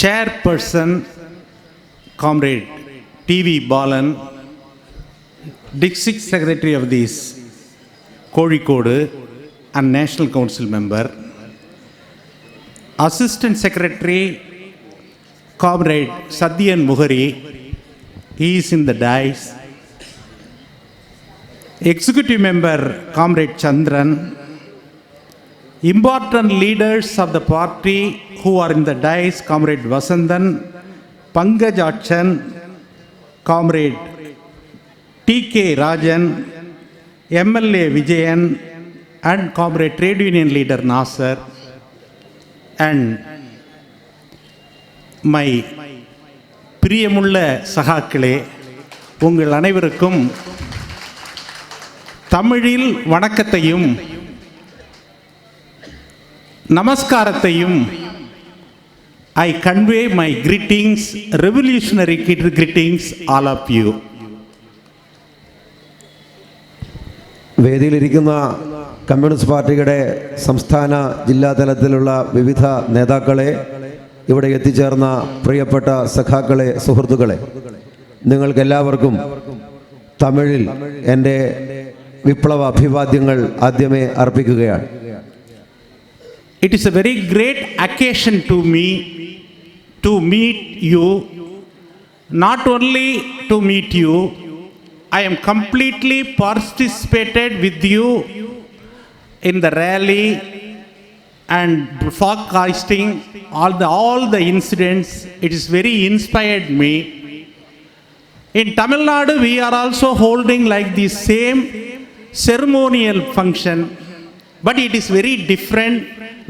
Chairperson, Comrade T.V. Balan, District Secretary of this Kozhikode and National Council Member, Assistant Secretary, Comrade Sadhyan Muhari, he is in the dais. Executive Member, Comrade Chandran, important leaders of the party who are in the dais, Comrade Vasandan, Pangajachan, Comrade T.K. Rajan, MLA Vijayan, and Comrade Trade Union Leader Nasser, and my பிரியமுள்ள சகாக்களே, உங்கள் அனைவருக்கும் தமிழில் வணக்கத்தையும் நமஸ்காரத்தையும் I convey my greetings, revolutionary greetings, all of you. വേദിയിലിരിക്കുന്ന communist പാർട്ടിയുടെ സംസ്ഥാന ജില്ലാ തലത്തിലുള്ള വിവിധ നേതാക്കളെ, ഇവിടെ എത്തിച്ചേർന്ന പ്രിയപ്പെട്ട സഖാക്കളെ, സുഹൃത്തുക്കളെ, നിങ്ങൾക്കെല്ലാവർക്കും തമിഴിൽ എൻ്റെ വിപ്ലവ അഭിവാദ്യങ്ങൾ ആദ്യമേ അർപ്പിക്കുകയാണ്. It is a very great occasion to me to meet you. Not only to meet you, I am completely participated with you in the rally and forecasting all the incidents. It is very inspired me. In Tamil Nadu, we are also holding like the same ceremonial function, but it is very different,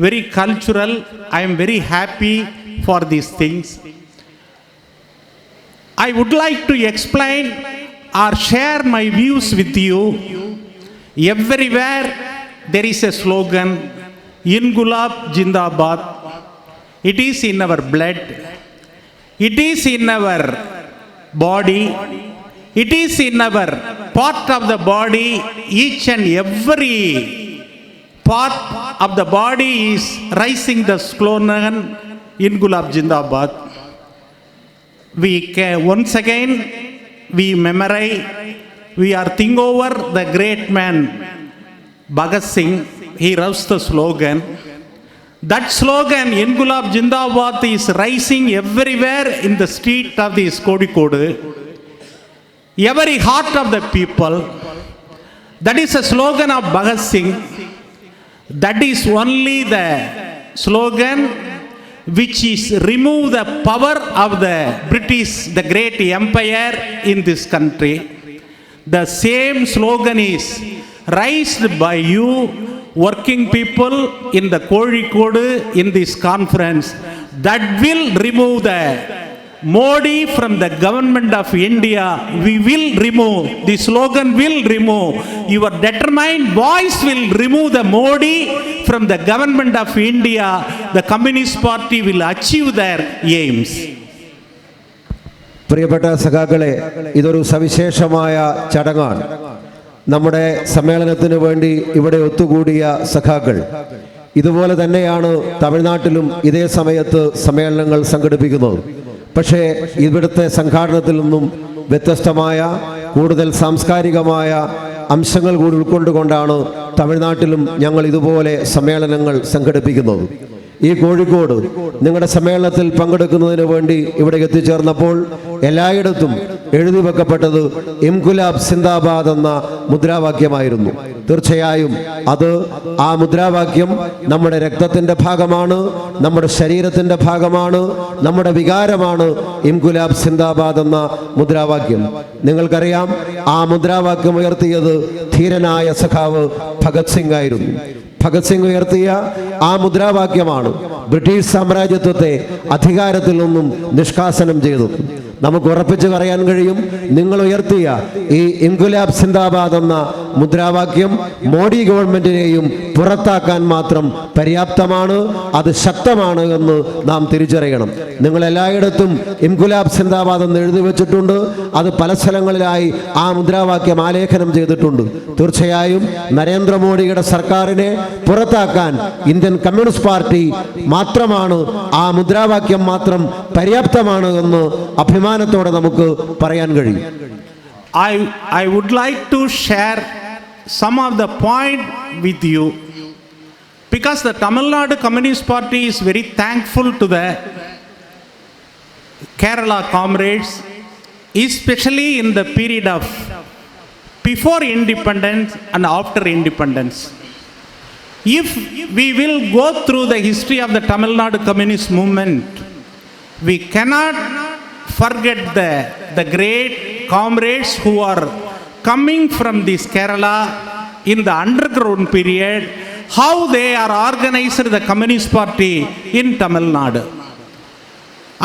very cultural. I am very happy for these things. I would like to explain or share my views with you. Everywhere there is a slogan, Ingulab Jindabad. It is in our blood. It is in our body. It is in our part of the body. Each and every part of the body is raising the slogan, Ingulab Jindabad. We can, once again, we memorize, we are think over the great man Bhagat Singh. He wrote the slogan. That slogan, Ingulab Jindabad, is rising everywhere in the street of this Kozhikode, every heart of the people. That is a slogan of Bhagat Singh. That is only the slogan which is remove the power of the British, the great empire in this country. The same slogan is raised by you working people in the Kozhikode in this conference. That will remove the Modi from the government of India. We will remove, the slogan will remove. Your determined voice will remove the Modi from the government of India. The Communist Party will achieve their aims. പ്രിയപ്പെട്ട സഖാക്കളെ, ഇതൊരു സവിശേഷമായ ചടങ്ങാണ്. നമ്മുടെ സമ്മേളനത്തിന് വേണ്ടി ഇവിടെ ഒത്തുകൂടിയ സഖാക്കൾ ഇതുപോലെ തന്നെയാണ് തമിഴ്നാട്ടിലും ഇതേ സമയത്ത് സമ്മേളനങ്ങൾ സംഘടിപ്പിക്കുന്നത്. പക്ഷേ ഇവിടുത്തെ സംഘാടനത്തിൽ നിന്നും വ്യത്യസ്തമായ കൂടുതൽ സാംസ്കാരികമായ അംശങ്ങൾ കൂടി ഉൾക്കൊണ്ടുകൊണ്ടാണ് തമിഴ്നാട്ടിലും ഞങ്ങൾ ഇതുപോലെ സമ്മേളനങ്ങൾ സംഘടിപ്പിക്കുന്നത്. ഈ കോഴിക്കോട് നിങ്ങളുടെ സമ്മേളനത്തിൽ പങ്കെടുക്കുന്നതിന് വേണ്ടി ഇവിടെ എത്തിച്ചേർന്നപ്പോൾ എല്ലായിടത്തും എഴുതി വെക്കപ്പെട്ടത് ഇൻകുലാബ് സിന്ദാബാദ് എന്ന മുദ്രാവാക്യമായിരുന്നു. തീർച്ചയായും അത് ആ മുദ്രാവാക്യം നമ്മുടെ രക്തത്തിൻ്റെ ഭാഗമാണ്, നമ്മുടെ ശരീരത്തിൻ്റെ ഭാഗമാണ്, നമ്മുടെ വികാരമാണ്. ഇൻകുലാബ് സിന്ദാബാദ് എന്ന മുദ്രാവാക്യം നിങ്ങൾക്കറിയാം. ആ മുദ്രാവാക്യം ഉയർത്തിയത് ധീരനായ സഖാവ് ഭഗത് സിംഗ് ആയിരുന്നു. ഭഗത് സിംഗ് ഉയർത്തിയ ആ മുദ്രാവാക്യമാണ് ബ്രിട്ടീഷ് സാമ്രാജ്യത്വത്തെ അധികാരത്തിൽ നിന്നും നിഷ്കാസനം ചെയ്തത്. നമുക്ക് ഉറപ്പിച്ച് പറയാൻ കഴിയും, നിങ്ങൾ ഉയർത്തിയ ഈ ഇൻകുലാബ് സിന്ദാബാദ് എന്ന മുദ്രാവാക്യം മോഡി ഗവൺമെന്റിനെയും പുറത്താക്കാൻ മാത്രം പര്യാപ്തമാണ്, അത് ശക്തമാണ് എന്ന് നാം തിരിച്ചറിയണം. നിങ്ങൾ എല്ലായിടത്തും ഇൻകുലാബ് സിന്ദാബാദ് എന്ന് എഴുതി വെച്ചിട്ടുണ്ട്, അത് പല സ്ഥലങ്ങളിലായി ആ മുദ്രാവാക്യം ആലേഖനം ചെയ്തിട്ടുണ്ട്. തീർച്ചയായും നരേന്ദ്രമോദിയുടെ സർക്കാരിനെ പുറത്താക്കാൻ ഇന്ത്യൻ കമ്മ്യൂണിസ്റ്റ് പാർട്ടി മാത്രമാണ്, ആ മുദ്രാവാക്യം മാത്രം പര്യാപ്തമാണ് എന്ന് അഭിമാനത്തോടെ നമുക്ക് പറയാൻ കഴിയും. I would like to share some of the point with you because the Tamil Nadu Communist Party is very thankful to the Kerala comrades, especially in the period of before independence and after independence. If we will go through the history of the Tamil Nadu Communist movement, we cannot forget the great comrades who are coming from this Kerala in the underground period, how they are organized the Communist Party in Tamil Nadu.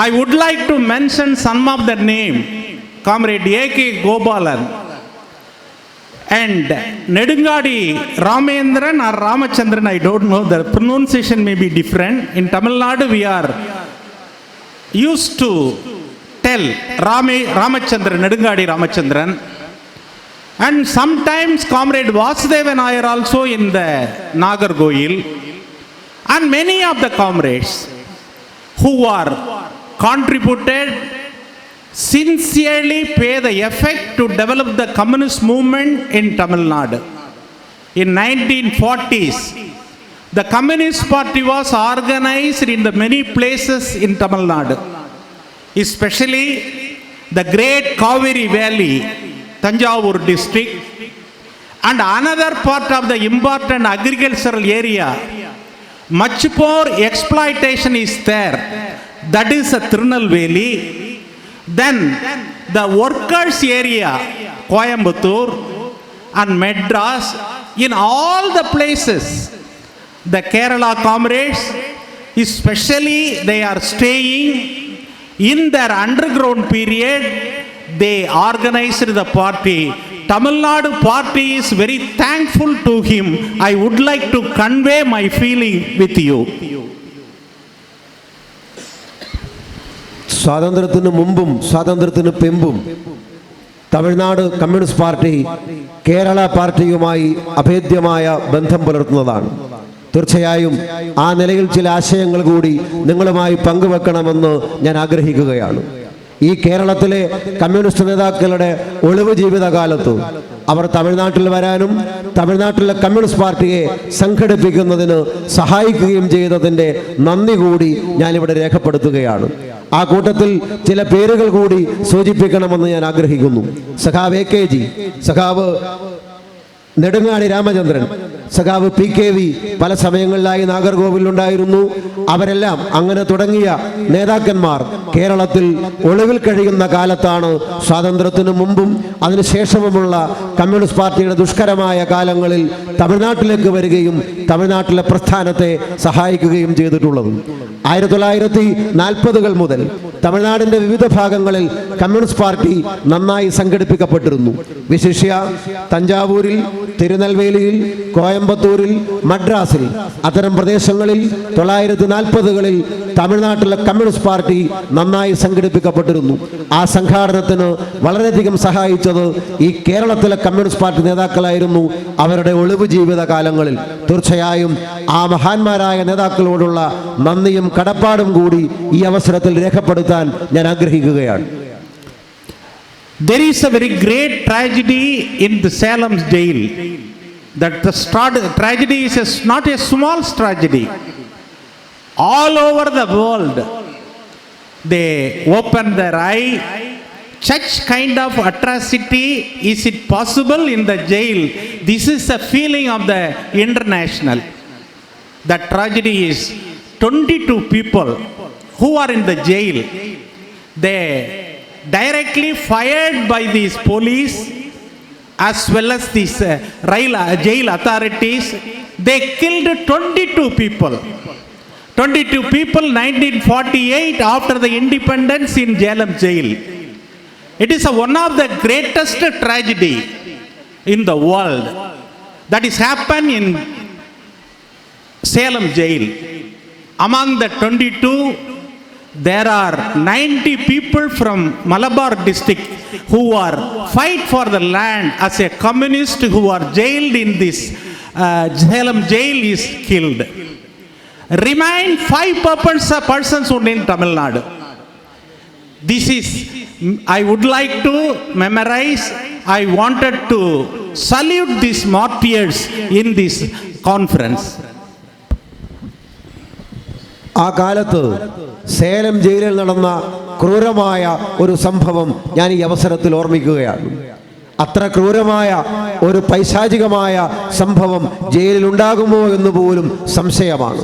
I would like to mention some of the name, Comrade A.K. Gopalan and Nedungadi Mahendran or Ramachandran, I don't know, the pronunciation may be different. In Tamil Nadu we are used to tell Ramachandran, Nedungadi Ramachandran, and sometimes Comrade Vasudevan Iyer also in the Nagargoil, and many of the comrades who are contributed sincerely pay the effect to develop the communist movement in Tamil Nadu. In 1940s, the Communist Party was organized in the many places in Tamil Nadu, especially the great Kaveri Valley, Tanjavur district, and another part of the important agricultural area. Much more exploitation is there, that is a Tirunelveli. Then the workers area, Coimbatore and Madras, in all the places, the Kerala comrades, especially they are staying in their underground period, they organized the party. Tamil Nadu party is very thankful to him. I would like to convey my feeling with you. സ്വാതന്ത്ര്യത്തിന് മുമ്പും സ്വാതന്ത്ര്യത്തിന് പിമ്പും Tamil Nadu communist party Kerala പാർട്ടിയുമായി അഭേദ്യമായ ബന്ധം പുലർത്തുന്നതാണ്. തീർച്ചയായും ആ നിലയിൽ ചില ആശയങ്ങൾ കൂടി നിങ്ങളുമായി പങ്കുവെക്കണമെന്ന് ഞാൻ ആഗ്രഹിക്കുകയാണ്. ഈ കേരളത്തിലെ കമ്മ്യൂണിസ്റ്റ് നേതാക്കളുടെ ഒളിവ് ജീവിതകാലത്ത് അവർ തമിഴ്നാട്ടിൽ വരാനും തമിഴ്നാട്ടിലെ കമ്മ്യൂണിസ്റ്റ് പാർട്ടിയെ സംഘടിപ്പിക്കുന്നതിന് സഹായിക്കുകയും ചെയ്തതിൻ്റെ നന്ദി കൂടി ഞാനിവിടെ രേഖപ്പെടുത്തുകയാണ്. ആ കൂട്ടത്തിൽ ചില പേരുകൾ കൂടി സൂചിപ്പിക്കണമെന്ന് ഞാൻ ആഗ്രഹിക്കുന്നു. സഖാവ് A.K.G, സഖാവ് നെടുങ്ങാടി രാമചന്ദ്രൻ, സഖാവ് P.K.V പല സമയങ്ങളിലായി നാഗർകോവിലുണ്ടായിരുന്നു. അവരെല്ലാം അങ്ങനെ തുടങ്ങിയ നേതാക്കന്മാർ കേരളത്തിൽ ഒളിവിൽ കഴിയുന്ന കാലത്താണ് സ്വാതന്ത്ര്യത്തിനു മുമ്പും അതിനുശേഷവുമുള്ള കമ്മ്യൂണിസ്റ്റ് പാർട്ടിയുടെ ദുഷ്കരമായ കാലങ്ങളിൽ തമിഴ്നാട്ടിലേക്ക് വരികയും തമിഴ്നാട്ടിലെ പ്രസ്ഥാനത്തെ സഹായിക്കുകയും ചെയ്തിട്ടുള്ളത്. 1940 മുതൽ തമിഴ്നാടിൻ്റെ വിവിധ ഭാഗങ്ങളിൽ കമ്മ്യൂണിസ്റ്റ് പാർട്ടി നന്നായി സംഘടിപ്പിക്കപ്പെട്ടിരുന്നു. വിശിഷ്യ തഞ്ചാവൂരിൽ, തിരുനെൽവേലിയിൽ, കോയമ്പത്തൂരിൽ, മദ്രാസിൽ, അത്തരം പ്രദേശങ്ങളിൽ 1940 തമിഴ്നാട്ടിലെ കമ്മ്യൂണിസ്റ്റ് പാർട്ടി നന്നായി സംഘടിപ്പിക്കപ്പെട്ടിരുന്നു. ആ സംഘാടനത്തിന് വളരെയധികം സഹായിച്ചത് ഈ കേരളത്തിലെ കമ്മ്യൂണിസ്റ്റ് പാർട്ടി നേതാക്കളായിരുന്നു അവരുടെ ഒളിവ് ജീവിത കാലങ്ങളിൽ. തീർച്ചയായും ആ മഹാന്മാരായ നേതാക്കളോടുള്ള നന്ദിയും കടപ്പാടും കൂടി ഈ അവസരത്തിൽ രേഖപ്പെടുത്താൻ ഞാൻ ആഗ്രഹിക്കുകയാണ്. There is a very great tragedy in the Salem jail. That the tragedy is not a small tragedy. All over the world, they open their eye. Such kind of atrocity, is it possible in the jail? This is the feeling of the international. The tragedy is 22 people who are in the jail. They directly fired by these police as well as these jail authorities. They killed 22 people. 22 people 1948 after the independence in Salem jail. It is one of the greatest tragedy in the world that is happened in Salem jail. Among the 22, there are 90 people from Malabar district who are fight for the land as a communist who are jailed in this Salem jail is killed. Remain 5 persons only in Tamil Nadu. This is, I would like to memorize, I wanted to salute these martyrs in this conference. ആ കാലത്ത് സേലം ജയിലിൽ നടന്ന ക്രൂരമായ ഒരു സംഭവം ഞാൻ ഈ അവസരത്തിൽ ഓർമ്മിക്കുകയാണ്. അത്ര ക്രൂരമായ ഒരു പൈശാചികമായ സംഭവം ജയിലിൽ ഉണ്ടാകുമോ എന്ന് പോലും സംശയമാണ്.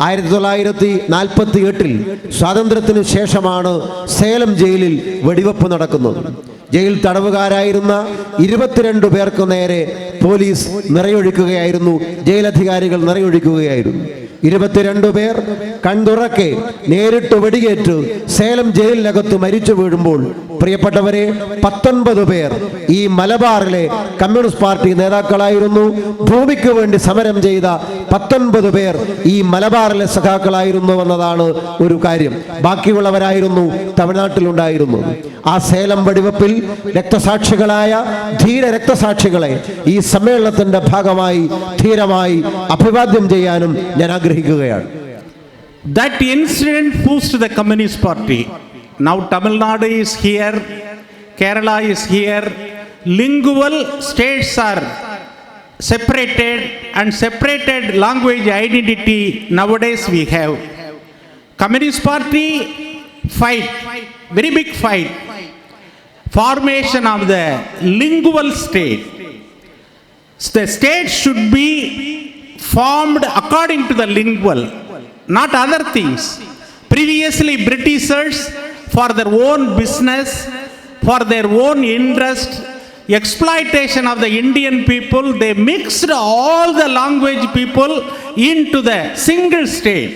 1948 സ്വാതന്ത്ര്യത്തിനു ശേഷമാണ് സേലം ജയിലിൽ വെടിവെപ്പ് നടക്കുന്നത്. ജയിൽ തടവുകാരായിരുന്ന 22 പേർക്ക് നേരെ പോലീസ് നിറയൊഴിക്കുകയായിരുന്നു, ജയിലധികാരികൾ നിറയൊഴിക്കുകയായിരുന്നു. 22 പേർ കൺതുറക്കെ നേരിട്ട് വെടിയേറ്റ് സേലം ജയിലിനകത്ത് മരിച്ചു വീഴുമ്പോൾ, പ്രിയപ്പെട്ടവരെ, 19 പേർ ഈ മലബാറിലെ കമ്മ്യൂണിസ്റ്റ് പാർട്ടി നേതാക്കളായിരുന്നു. ഭൂമിക്ക് വേണ്ടി സമരം ചെയ്ത 19 പേർ ഈ മലബാറിലെ സഖാക്കളായിരുന്നു എന്നതാണ് ഒരു കാര്യം. ബാക്കിയുള്ളവരായിരുന്നു തമിഴ്നാട്ടിലുണ്ടായിരുന്നു. ആ സേലം വെടിവെപ്പിൽ രക്തസാക്ഷികളായ ധീര രക്തസാക്ഷികളെ ഈ സമ്മേളനത്തിന്റെ ഭാഗമായി ധീരമായി അഭിവാദ്യം ചെയ്യാനും ഞാൻ ആഗ്രഹിക്കുകയാണ്. That incident pushed the Communist Party. Now Tamil Nadu is here, Kerala is here. Lingual states are separated, and separated language identity nowadays we have. Communist Party fight, very big fight, formation of the lingual state. The state should be formed according to the lingual, not other things. Previously Britishers, for their own business, for their own interest, exploitation of the Indian people, they mixed all the language people into the single state.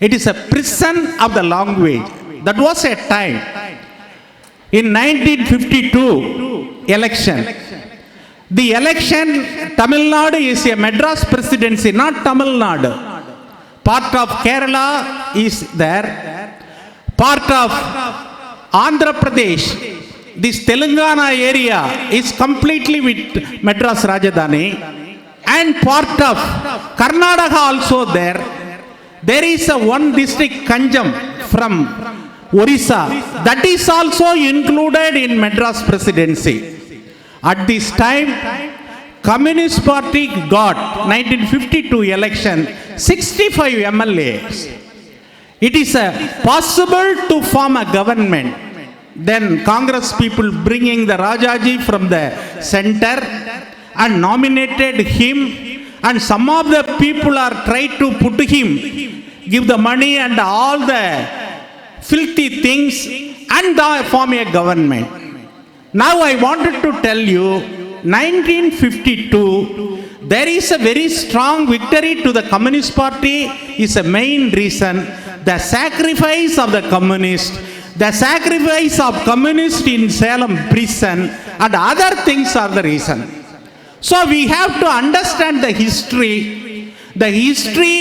It is a prison of the language. That was a time. In 1952 election, the election, Tamil Nadu is a Madras presidency, not Tamil Nadu. Part of Kerala is there, part of Andhra Pradesh, this Telangana area is completely with Madras Rajdhani, and part of Karnataka also there. There is a one district Kanjam from Orissa, that is also included in Madras presidency. At this time, Communist Party got 1952 election 65 MLAs. It is possible to form a government. Then Congress people bringing the Rajaji from the center and nominated him, and some of the people are tried to put him, give the money and all the filthy things, and form a government. Now I wanted to tell you, 1952, there is a very strong victory to the Communist Party is a main reason. The sacrifice of the communist, the sacrifice of communists in Salem prison, and other things are the reason. So we have to understand the history. The history,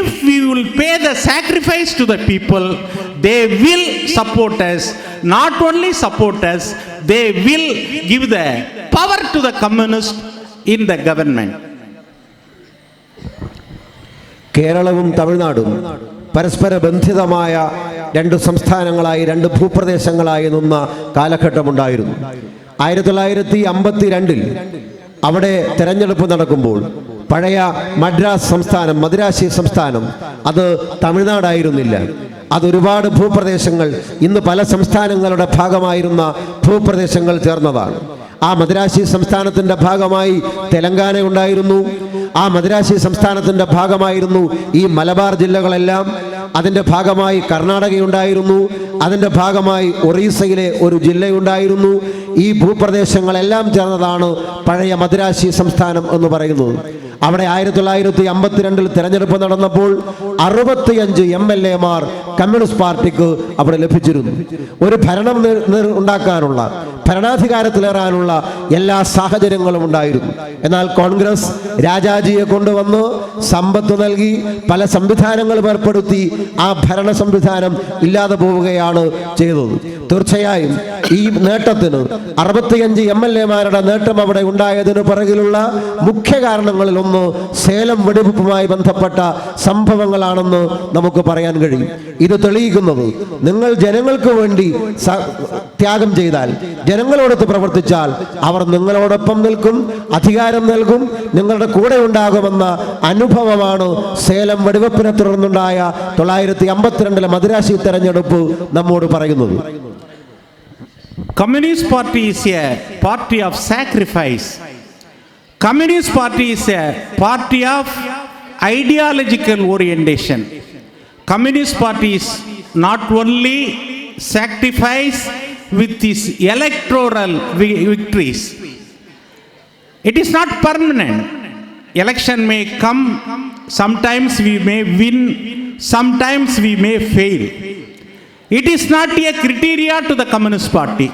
if we will pay the sacrifice to the people, they will support us. Not only support us, they will give the power to the communists in the government. കേരളവും തമിഴ്നാടും പരസ്പര ബന്ധിതമായ 2 സംസ്ഥാനങ്ങളായി, 2 ഭൂപ്രദേശങ്ങളായി നിന്ന കാലഘട്ടമുണ്ടായിരുന്നു. 1952 അവിടെ തെരഞ്ഞെടുപ്പ് നടക്കുമ്പോൾ പഴയ മദ്രാസ് സംസ്ഥാനം, മദിരാശി സംസ്ഥാനം, അത് തമിഴ്നാടായിരുന്നില്ല. അതൊരുപാട് ഭൂപ്രദേശങ്ങൾ, ഇന്ന് പല സംസ്ഥാനങ്ങളുടെ ഭാഗമായിരുന്ന ഭൂപ്രദേശങ്ങൾ ചേർന്നതാണ്. ആ മദിരാശി സംസ്ഥാനത്തിൻ്റെ ഭാഗമായി തെലങ്കാന ഉണ്ടായിരുന്നു. ആ മദിരാശി സംസ്ഥാനത്തിൻ്റെ ഭാഗമായിരുന്നു ഈ മലബാർ ജില്ലകളെല്ലാം. അതിൻ്റെ ഭാഗമായി കർണാടകയുണ്ടായിരുന്നു. അതിൻ്റെ ഭാഗമായി ഒറീസയിലെ ഒരു ജില്ലയുണ്ടായിരുന്നു. ഈ ഭൂപ്രദേശങ്ങളെല്ലാം ചേർന്നതാണ് പഴയ മദിരാശി സംസ്ഥാനം എന്ന് പറയുന്നത്. അവിടെ 1952 തെരഞ്ഞെടുപ്പ് നടന്നപ്പോൾ 65 MLA-മാർ കമ്മ്യൂണിസ്റ്റ് പാർട്ടിക്ക് അവിടെ ലഭിച്ചിരുന്നു. ഒരു ഭരണം ഉണ്ടാക്കാനുള്ള, ഭരണാധികാരത്തിലേറാനുള്ള എല്ലാ സാഹചര്യങ്ങളും ഉണ്ടായിരുന്നു. എന്നാൽ കോൺഗ്രസ് രാജാജിയെ കൊണ്ടുവന്ന് സമ്പത്ത് നൽകി പല സംവിധാനങ്ങളും ഏർപ്പെടുത്തി ആ ഭരണ സംവിധാനം ഇല്ലാതെ പോവുകയാണ് ചെയ്തത്. തീർച്ചയായും ഈ നേട്ടത്തിന് 65 MLA-മാരുടെ നേട്ടം അവിടെ ഉണ്ടായതിന് പിറകിലുള്ള മുഖ്യ കാരണങ്ങളിൽ ഒന്ന് സേലം വെടിവെപ്പുമായി ബന്ധപ്പെട്ട സംഭവങ്ങളാണെന്ന് നമുക്ക് പറയാൻ കഴിയും. ഇത് തെളിയിക്കുന്നത് നിങ്ങൾ ജനങ്ങൾക്ക് വേണ്ടി ത്യാഗം ചെയ്താൽ, ജനങ്ങളോടൊത്ത് പ്രവർത്തിച്ചാൽ അവർ നിങ്ങളോടൊപ്പം നിൽക്കും, അധികാരം നൽകും, നിങ്ങളുടെ കൂടെ ഉണ്ടാകുമെന്ന അനുഭവമാണ് സേലം വെടിവെപ്പിനെ തുടർന്നുണ്ടായ 1952 മദിരാശി തെരഞ്ഞെടുപ്പ് നമ്മോട് പറയുന്നത്. Communist Party is a party of sacrifice. Communist Party is a party of ideological orientation. Communist Party is not only sacrifice with its electoral victories. It is not permanent. Election may come, sometimes we may win, sometimes we may fail. It is not a criteria to the Communist Party.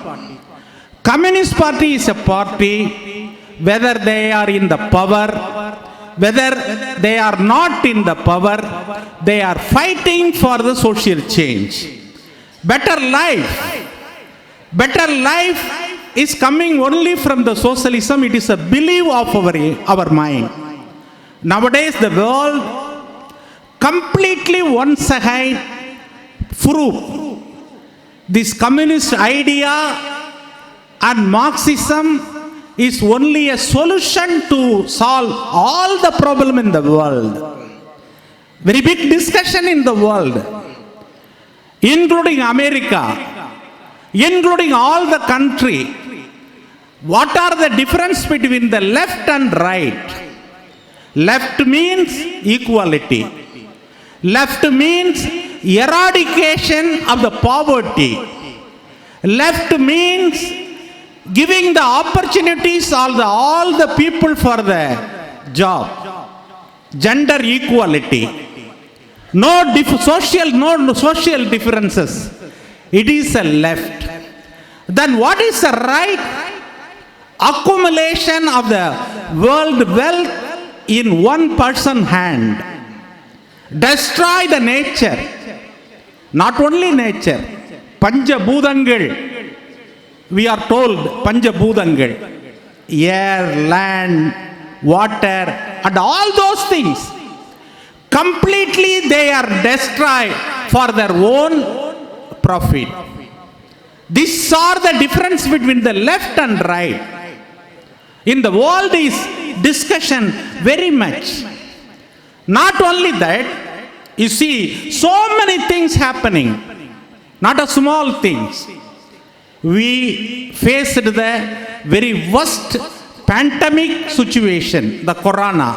Communist Party is a party, whether they are in the power, whether they are not in the power, they are fighting for the social change. Better life is coming only from the socialism. It is a belief of our mind. Nowadays the world completely once again prove this communist idea and Marxism is only a solution to solve all the problem in the world. Very big discussion in the world, including America, including all the country. What are the difference between the left and right? Left means equality. Left means eradication of the poverty. Left means giving the opportunities all the people for the job. Gender equality. No social differences. It is a left. Then what is the right? Accumulation of the world wealth in one person's hand. Destroy the nature. Not only nature. Panjabhudangal. We are told Panjabhudangal. Air, land, water, and all those things. Completely they are destroyed for their own profit. These are the difference between the left and right. In the world is discussion very much. Not only that, you see so many things happening, not a small things. We faced the very worst pandemic situation, the corona.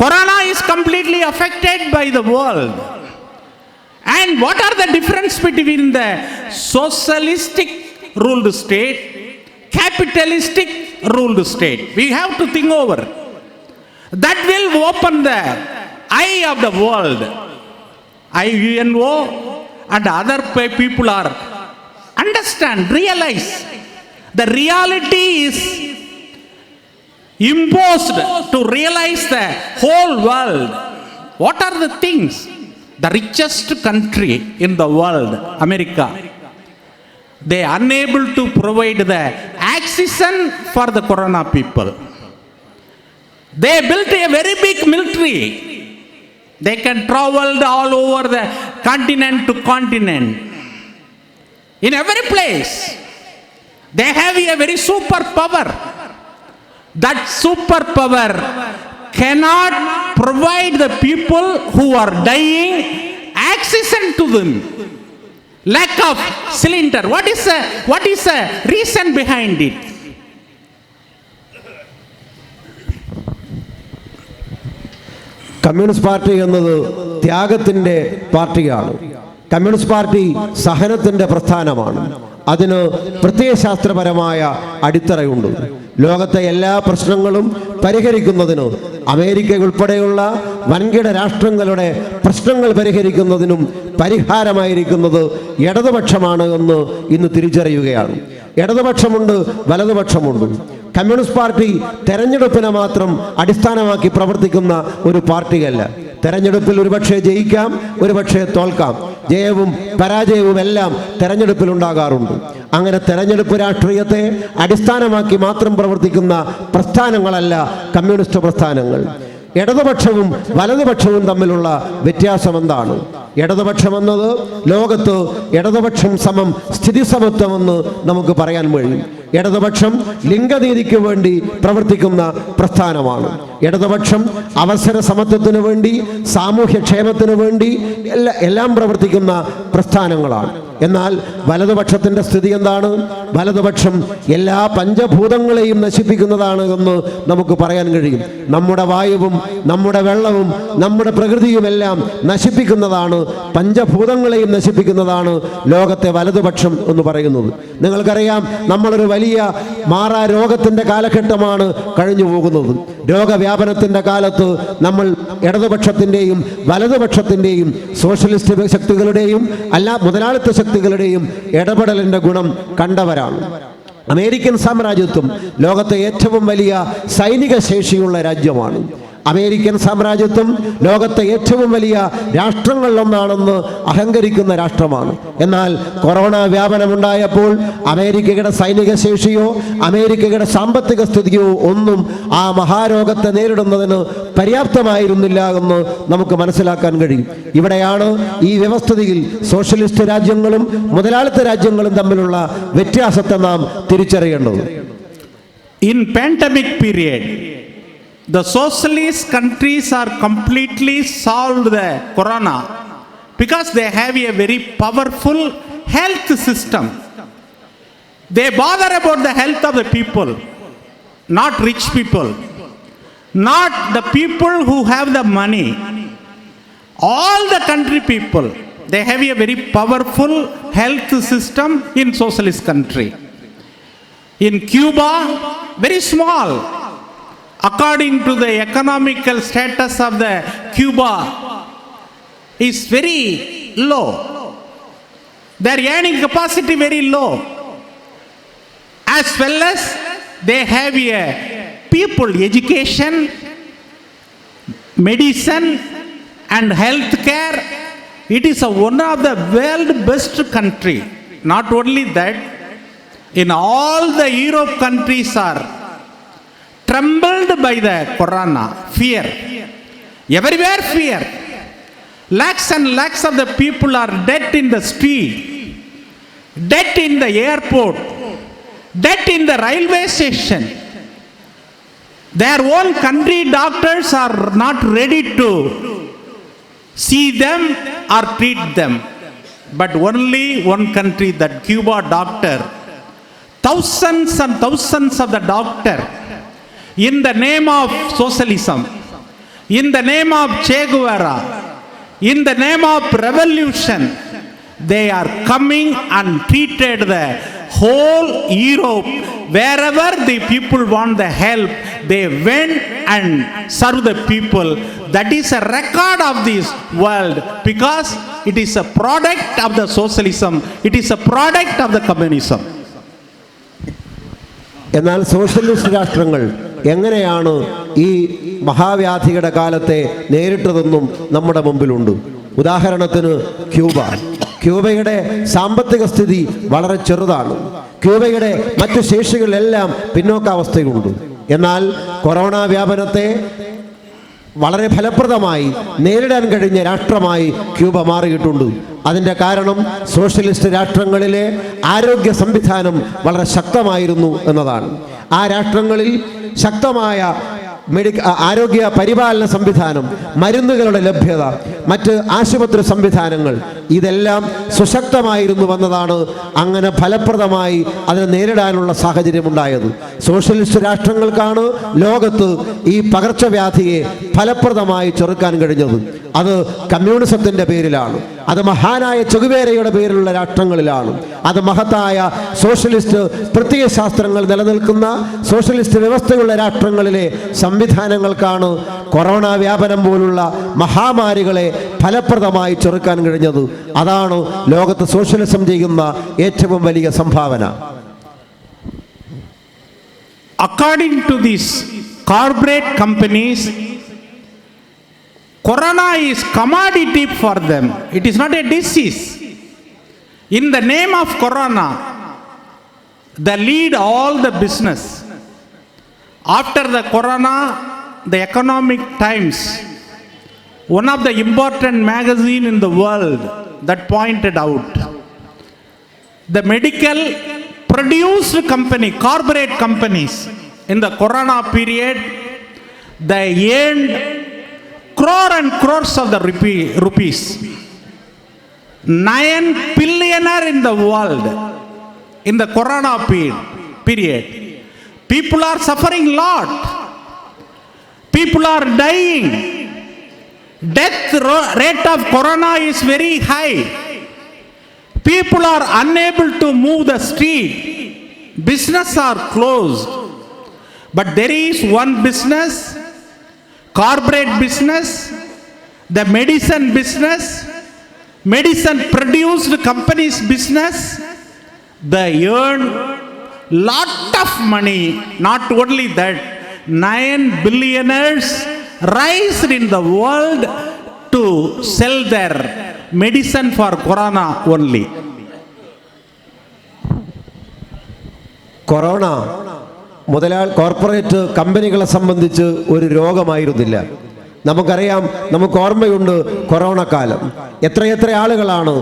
Corona is completely affected by the world. And what are the difference between the socialistic ruled state, capitalistic ruled state? We have to think over. That will open the eye of the world. IUNO and other people are understand, realize the reality is imposed to realize the whole world. What are the things? The richest country in the world, America, they are unable to provide the oxygen for the corona people. They built a very big military. They can travel all over the continent to continent. In every place, they have a very superpower. That superpower cannot provide the people who are dying oxygen to them. Lack of cylinder. What is the reason behind it? Communist party എന്നത് ത്യാഗത്തിൻ്റെ പാർട്ടിയാണ്. Communist party സഹനത്തിൻ്റെ പ്രസ്ഥാനമാണ്. അതിന് പ്രത്യയശാസ്ത്രപരമായ അടിത്തറയുണ്ട്. ലോകത്തെ എല്ലാ പ്രശ്നങ്ങളും പരിഹരിക്കുന്നതിന് America ഉൾപ്പെടെയുള്ള വൻകിട രാഷ്ട്രങ്ങളുടെ പ്രശ്നങ്ങൾ പരിഹരിക്കുന്നതിനും പരിഹാരമായിരിക്കുന്നത് ഇടതുപക്ഷമാണ് എന്ന് ഇന്ന് തിരിച്ചറിയുകയാണ്. ഇടതുപക്ഷമുണ്ട്, വലതുപക്ഷമുണ്ട്. കമ്മ്യൂണിസ്റ്റ് പാർട്ടി തെരഞ്ഞെടുപ്പിനെ മാത്രം അടിസ്ഥാനമാക്കി പ്രവർത്തിക്കുന്ന ഒരു പാർട്ടിയല്ല. തെരഞ്ഞെടുപ്പിൽ ഒരുപക്ഷെ ജയിക്കാം, ഒരുപക്ഷെ തോൽക്കാം. ജയവും പരാജയവും എല്ലാം തെരഞ്ഞെടുപ്പിൽ ഉണ്ടാകാറുണ്ട്. അങ്ങനെ തെരഞ്ഞെടുപ്പ് രാഷ്ട്രീയത്തെ അടിസ്ഥാനമാക്കി മാത്രം പ്രവർത്തിക്കുന്ന പ്രസ്ഥാനങ്ങളല്ല കമ്മ്യൂണിസ്റ്റ് പ്രസ്ഥാനങ്ങൾ. ഇടതുപക്ഷവും വലതുപക്ഷവും തമ്മിലുള്ള വ്യത്യാസം എന്താണ്? ഇടതുപക്ഷം എന്നത് ലോകത്ത് ഇടതുപക്ഷം സമം സ്ഥിതി സമത്വമെന്ന് നമുക്ക് പറയാൻ കഴിയും. ഇടതുപക്ഷം ലിംഗനീതിക്ക് വേണ്ടി പ്രവർത്തിക്കുന്ന പ്രസ്ഥാനമാണ്. ഇടതുപക്ഷം അവസര സമത്വത്തിന് വേണ്ടി, സാമൂഹ്യക്ഷേമത്തിന് വേണ്ടി എല്ലാം പ്രവർത്തിക്കുന്ന പ്രസ്ഥാനങ്ങളാണ്. എന്നാൽ വലതുപക്ഷത്തിൻ്റെ സ്ഥിതി എന്താണ്? വലതുപക്ഷം എല്ലാ പഞ്ചഭൂതങ്ങളെയും നശിപ്പിക്കുന്നതാണ് എന്ന് നമുക്ക് പറയാൻ കഴിയും. നമ്മുടെ വായുവും നമ്മുടെ വെള്ളവും നമ്മുടെ പ്രകൃതിയുമെല്ലാം നശിപ്പിക്കുന്നതാണ്, പഞ്ചഭൂതങ്ങളെയും നശിപ്പിക്കുന്നതാണ് ലോകത്തെ വലതുപക്ഷം എന്ന് പറയുന്നത്. നിങ്ങൾക്കറിയാം, നമ്മളൊരു വലിയ മാറാ രോഗത്തിൻ്റെ കാലഘട്ടമാണ് കഴിഞ്ഞു പോകുന്നത്. രോഗവ്യാപനത്തിൻ്റെ കാലത്ത് നമ്മൾ ഇടതുപക്ഷത്തിൻ്റെയും വലതുപക്ഷത്തിൻ്റെയും സോഷ്യലിസ്റ്റ് ശക്തികളുടെയും മുതലാളിത്ത ശക്തികളുടെയും ഇടപെടലിൻ്റെ ഗുണം കണ്ടവരാണ്. അമേരിക്കൻ സാമ്രാജ്യത്വം ലോകത്തെ ഏറ്റവും വലിയ സൈനിക ശേഷിയുള്ള രാജ്യമാണ്. അമേരിക്കൻ സാമ്രാജ്യത്വം ലോകത്തെ ഏറ്റവും വലിയ രാഷ്ട്രങ്ങളിലൊന്നാണെന്ന് അഹങ്കരിക്കുന്ന രാഷ്ട്രമാണ്. എന്നാൽ കൊറോണ വ്യാപനമുണ്ടായപ്പോൾ അമേരിക്കയുടെ സൈനിക ശേഷിയോ അമേരിക്കയുടെ സാമ്പത്തിക സ്ഥിതിയോ ഒന്നും ആ മഹാരോഗത്തെ നേരിടുന്നതിന് പര്യാപ്തമായിരുന്നില്ല എന്ന് നമുക്ക് മനസ്സിലാക്കാൻ കഴിയും. ഇവിടെയാണ് ഈ വ്യവസ്ഥിതിയിൽ സോഷ്യലിസ്റ്റ് രാജ്യങ്ങളും മുതലാളിത്ത രാജ്യങ്ങളും തമ്മിലുള്ള വ്യത്യാസത്തെ നാം തിരിച്ചറിയേണ്ടത്. In pandemic period, the socialist countries are completely solved the corona because they have a very powerful health system. They bother about the health of the people, not rich people, not the people who have the money. All the country people, they have a very powerful health system in socialist country. In Cuba, very small. According to the economical status of the Cuba is very low. Their earning capacity very low. As well as they have a people education, medicine and health care. It is one of the world best country. Not only that, in all the Europe countries are trembled by the corona, fear. Everywhere fear. Lakhs and lakhs of the people are dead in the street, dead in the airport, dead in the railway station. Their own country doctors are not ready to see them or treat them. But only one country, that Cuba doctor, thousands and thousands of the doctor, in the name of socialism, in the name of Che Guevara, in the name of revolution, they are coming and treated the whole Europe. Wherever the people want the help, they went and serve the people. That is a record of this world, because it is a product of the socialism, it is a product of the communism. എന്നാൽ socialist രാഷ്ട്രങ്ങൾ എങ്ങനെയാണ് ഈ മഹാവ്യാധിയുടെ കാലത്തെ നേരിട്ടതെന്നും നമ്മുടെ മുമ്പിലുണ്ട്. ഉദാഹരണത്തിന് ക്യൂബയുടെ സാമ്പത്തിക സ്ഥിതി വളരെ ചെറുതാണ്. ക്യൂബയുടെ മറ്റു ശേഷികളെല്ലാം പിന്നോക്കാവസ്ഥയുണ്ട്. എന്നാൽ കൊറോണ വ്യാപനത്തെ വളരെ ഫലപ്രദമായി നേരിടാൻ കഴിഞ്ഞ രാഷ്ട്രമായി ക്യൂബ മാറിയിട്ടുണ്ട്. അതിൻ്റെ കാരണം സോഷ്യലിസ്റ്റ് രാഷ്ട്രങ്ങളിലെ ആരോഗ്യ സംവിധാനം വളരെ ശക്തമായിരുന്നു എന്നതാണ്. ആ രാഷ്ട്രങ്ങളിൽ ശക്തമായ ആരോഗ്യ പരിപാലന സംവിധാനം, മരുന്നുകളുടെ ലഭ്യത, മറ്റ് ആശുപത്രി സംവിധാനങ്ങൾ ഇതെല്ലാം സുശക്തമായിരുന്നു വന്നതാണ് അങ്ങനെ ഫലപ്രദമായി അതിനെ നേരിടാനുള്ള സാഹചര്യമുണ്ടായത്. സോഷ്യലിസ്റ്റ് രാഷ്ട്രങ്ങൾക്കാണ് ലോകത്ത് ഈ പകർച്ചവ്യാധിയെ ഫലപ്രദമായി ചെറുക്കാൻ കഴിഞ്ഞത്. അത് കമ്മ്യൂണിസത്തിൻ്റെ പേരിലാണ്, അത് മഹാനായ ചെഗുവേരയുടെ പേരിലുള്ള രാഷ്ട്രങ്ങളിലാണ്, അത് മഹത്തായ സോഷ്യലിസ്റ്റ് പ്രത്യയശാസ്ത്രങ്ങൾ നിലനിൽക്കുന്ന സോഷ്യലിസ്റ്റ് വ്യവസ്ഥയുള്ള രാഷ്ട്രങ്ങളിലെ സംവിധാനങ്ങൾക്കാണ് കൊറോണ വ്യാപനം പോലുള്ള മഹാമാരികളെ ഫലപ്രദമായി ചെറുക്കാൻ കഴിഞ്ഞത്. അതാണ് ലോകത്ത് സോഷ്യലിസം ചെയ്യുന്ന ഏറ്റവും വലിയ സംഭാവന. According to these corporate companies, corona is commodity for them. It is not a disease. In the name of corona, they lead all the business. After the corona, the Economic Times, one of the important magazine in the world, that pointed out the medical produced company, corporate companies in the corona period, they earned crore and crores of the rupees. 9 billionaire in the world in the corona period. People are suffering a lot. People are dying. Death rate of corona is very high. People are unable to move the street. Business are closed. But there is one business, corporate business, the medicine business, medicine produced companies business. They earn lot of money. Not only that, 9 billionaires raised in the world to sell their medicine for corona only. Corona corporate കമ്പനികളെ സംബന്ധിച്ച് ഒരു രോഗമായിരുന്നില്ല. നമുക്കറിയാം, നമുക്ക് ഓർമ്മയുണ്ട് corona കാലം. എത്രയെത്ര ആളുകളാണ്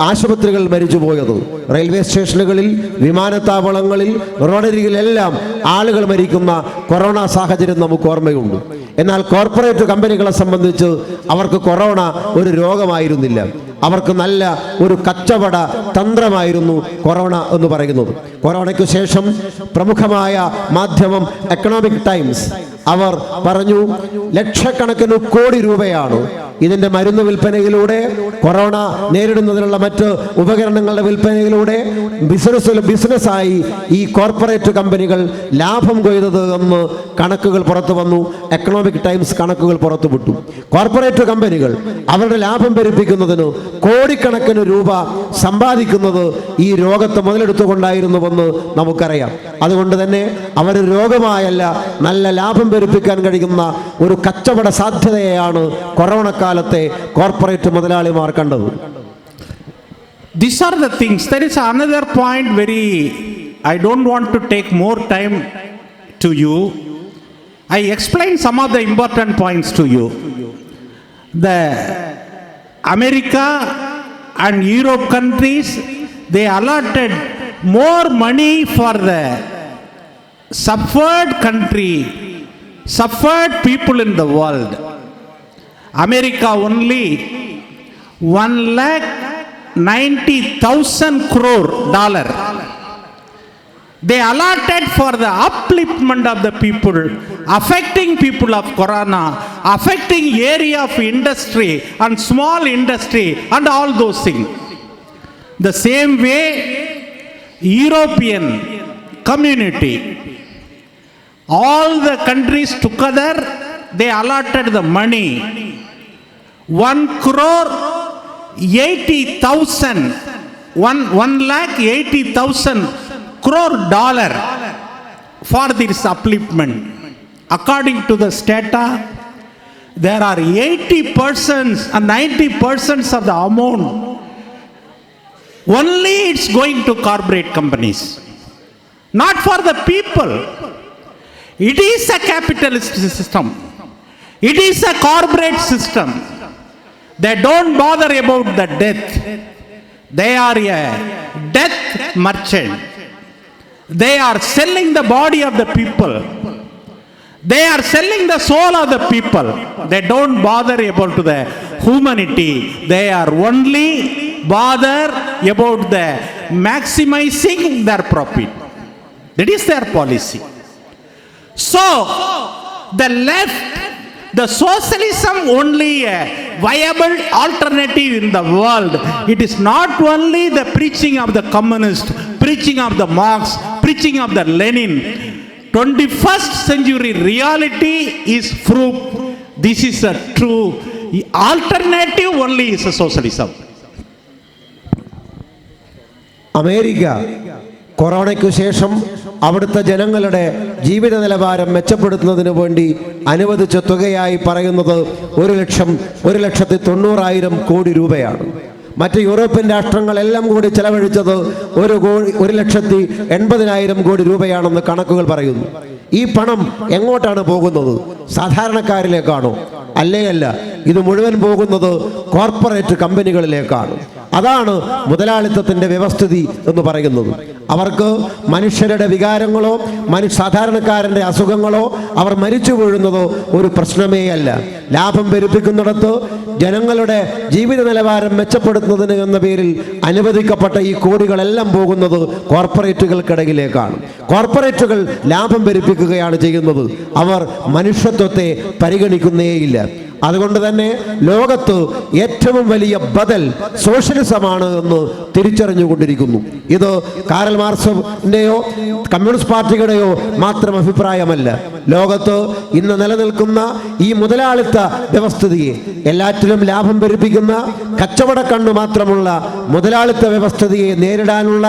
ആശുപത്രികൾ മരിച്ചുപോയത്. റെയിൽവേ സ്റ്റേഷനുകളിൽ, വിമാനത്താവളങ്ങളിൽ, റോഡരികിലെല്ലാം ആളുകൾ മരിക്കുന്ന കൊറോണ സാഹചര്യം നമുക്ക് ഓർമ്മയുണ്ട്. എന്നാൽ കോർപ്പറേറ്റ് കമ്പനികളെ സംബന്ധിച്ച് അവർക്ക് കൊറോണ ഒരു രോഗമായിരുന്നില്ല. അവർക്ക് നല്ല ഒരു കച്ചവട തന്ത്രമായിരുന്നു കൊറോണ എന്ന് പറയുന്നത്. കൊറോണയ്ക്ക് ശേഷം പ്രമുഖമായ മാധ്യമം എക്കണോമിക് ടൈംസ് അവർ പറഞ്ഞു, ലക്ഷക്കണക്കിന് കോടി രൂപയാണ് ഇതിൻ്റെ മരുന്ന് വിൽപ്പനയിലൂടെ, കൊറോണ നേരിടുന്നതിനുള്ള മറ്റ് ഉപകരണങ്ങളുടെ വിൽപ്പനയിലൂടെ ബിസിനസ്സായി ഈ കോർപ്പറേറ്റ് കമ്പനികൾ ലാഭം കൊയ്തത് എന്ന് കണക്കുകൾ പുറത്തു വന്നു. എക്കണോമിക് ടൈംസ് കണക്കുകൾ പുറത്തുവിട്ടു. കോർപ്പറേറ്റ് കമ്പനികൾ അവരുടെ ലാഭം പെരുപ്പിക്കുന്നതിന് കോടിക്കണക്കിന് രൂപ സമ്പാദിക്കുന്നത് ഈ രോഗത്തെ മുതലെടുത്തുകൊണ്ടായിരുന്നുവെന്ന് നമുക്കറിയാം. അതുകൊണ്ട് തന്നെ അവർ രോഗമായല്ല, നല്ല ലാഭം പെരുപ്പിക്കാൻ കഴിയുന്ന ഒരു കച്ചവട സാധ്യതയെയാണ് കൊറോണ കാലത്തെ കോർപ്പറേറ്റ് മുതലാളിമാർ കണ്ടത്. These are the things. There is another point, I don't want to take more time to you. I explain some of the important points to you. The America and Europe countries, they allotted more money for the suffered people in the world. America only 1,90,000 crore dollar they allotted for the upliftment of the people, affecting people of corona, affecting area of industry and small industry and all those things. The same way European community, all the countries together, they allotted the money 1,80,000 crore dollar for this upliftment. According to the data, there are 80% and 90% of the amount only it's going to corporate companies, not for the people. It is a capitalist system. It is a corporate system. They don't bother about the death. They are a death merchant. They are selling the body of the people. They are selling the soul of the people. They don't bother about the humanity. They are only bother about the maximizing their profit. That is their policy. So, the left, the socialism only a viable alternative in the world. It is not only the preaching of the communist preaching of the Marx, preaching of the Lenin. 21st century reality is proof. This is a true alternative only is a socialism. America കൊറോണയ്ക്കു ശേഷം അവിടുത്തെ ജനങ്ങളുടെ ജീവിത നിലവാരം മെച്ചപ്പെടുത്തുന്നതിന് വേണ്ടി അനുവദിച്ച തുകയായി പറയുന്നത് 1,90,000 കോടി രൂപയാണ്. മറ്റ് യൂറോപ്യൻ രാഷ്ട്രങ്ങളെല്ലാം കൂടി ചെലവഴിച്ചത് 1,80,000 കോടി രൂപയാണെന്ന് കണക്കുകൾ പറയുന്നു. ഈ പണം എങ്ങോട്ടാണ് പോകുന്നത്? സാധാരണക്കാരിലേക്കാണോ? അല്ല, ഇത് മുഴുവൻ പോകുന്നത് കോർപ്പറേറ്റ് കമ്പനികളിലേക്കാണ്. അതാണ് മുതലാളിത്തത്തിൻ്റെ വ്യവസ്ഥിതി എന്ന് പറയുന്നത്. അവർക്ക് മനുഷ്യരുടെ വികാരങ്ങളോ സാധാരണക്കാരൻ്റെ അസുഖങ്ങളോ അവർ മരിച്ചു വീഴുന്നതോ ഒരു പ്രശ്നമേ അല്ല. ലാഭം പെരുപ്പിക്കുന്നിടത്ത് ജനങ്ങളുടെ ജീവിത നിലവാരം മെച്ചപ്പെടുത്തുന്നതിന് എന്ന പേരിൽ അനുവദിക്കപ്പെട്ട ഈ കോടികളെല്ലാം പോകുന്നത് കോർപ്പറേറ്റുകൾക്കിടയിലേക്കാണ്. കോർപ്പറേറ്റുകൾ ലാഭം പെരുപ്പിക്കുകയാണ് ചെയ്യുന്നത്. അവർ മനുഷ്യത്വത്തെ പരിഗണിക്കുന്നേയില്ല. അതുകൊണ്ട് തന്നെ ലോകത്ത് ഏറ്റവും വലിയ ബദൽ സോഷ്യലിസമാണ് എന്ന് തിരിച്ചറിഞ്ഞുകൊണ്ടിരിക്കുന്നു. ഇത് കാരൽ മാർക്സിന്റെയോ കമ്മ്യൂണിസ്റ്റ് പാർട്ടിയുടെയോ മാത്രം അഭിപ്രായമല്ല. ലോകത്ത് ഇന്ന് നിലനിൽക്കുന്ന ഈ മുതലാളിത്ത വ്യവസ്ഥിതിയെ, എല്ലാറ്റിലും ലാഭം പെരുപ്പിക്കുന്ന കച്ചവടക്കണ്ണു മാത്രമുള്ള മുതലാളിത്ത വ്യവസ്ഥിതിയെ നേരിടാനുള്ള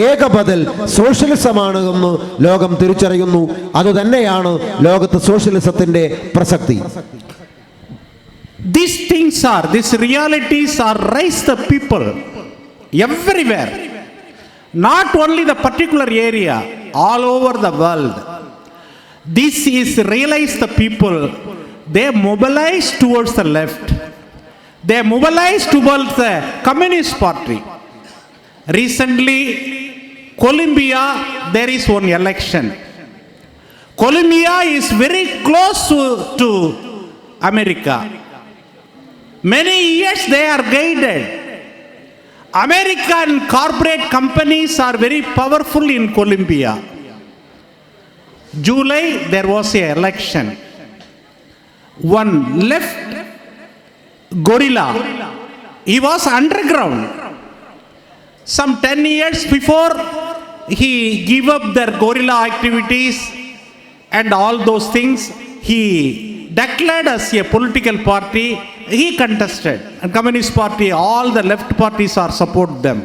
ഏക ബദൽ സോഷ്യലിസമാണ് എന്ന് ലോകം തിരിച്ചറിയുന്നു. അതുതന്നെയാണ് ലോകത്ത് സോഷ്യലിസത്തിന്റെ പ്രസക്തി. These realities are raised the people everywhere, not only the particular area, all over the world. This is realized the people. They mobilize towards the left. They mobilize towards the Communist Party. Recently, Colombia, there is one election. Colombia is very close to America. Many years they are guided. American corporate companies are very powerful in Colombia. July there was an election. One left gorilla, he was underground. Some 10 years before he gave up their gorilla activities and all those things. He declared as a political party. He contested, and Communist Party, all the left parties are support them.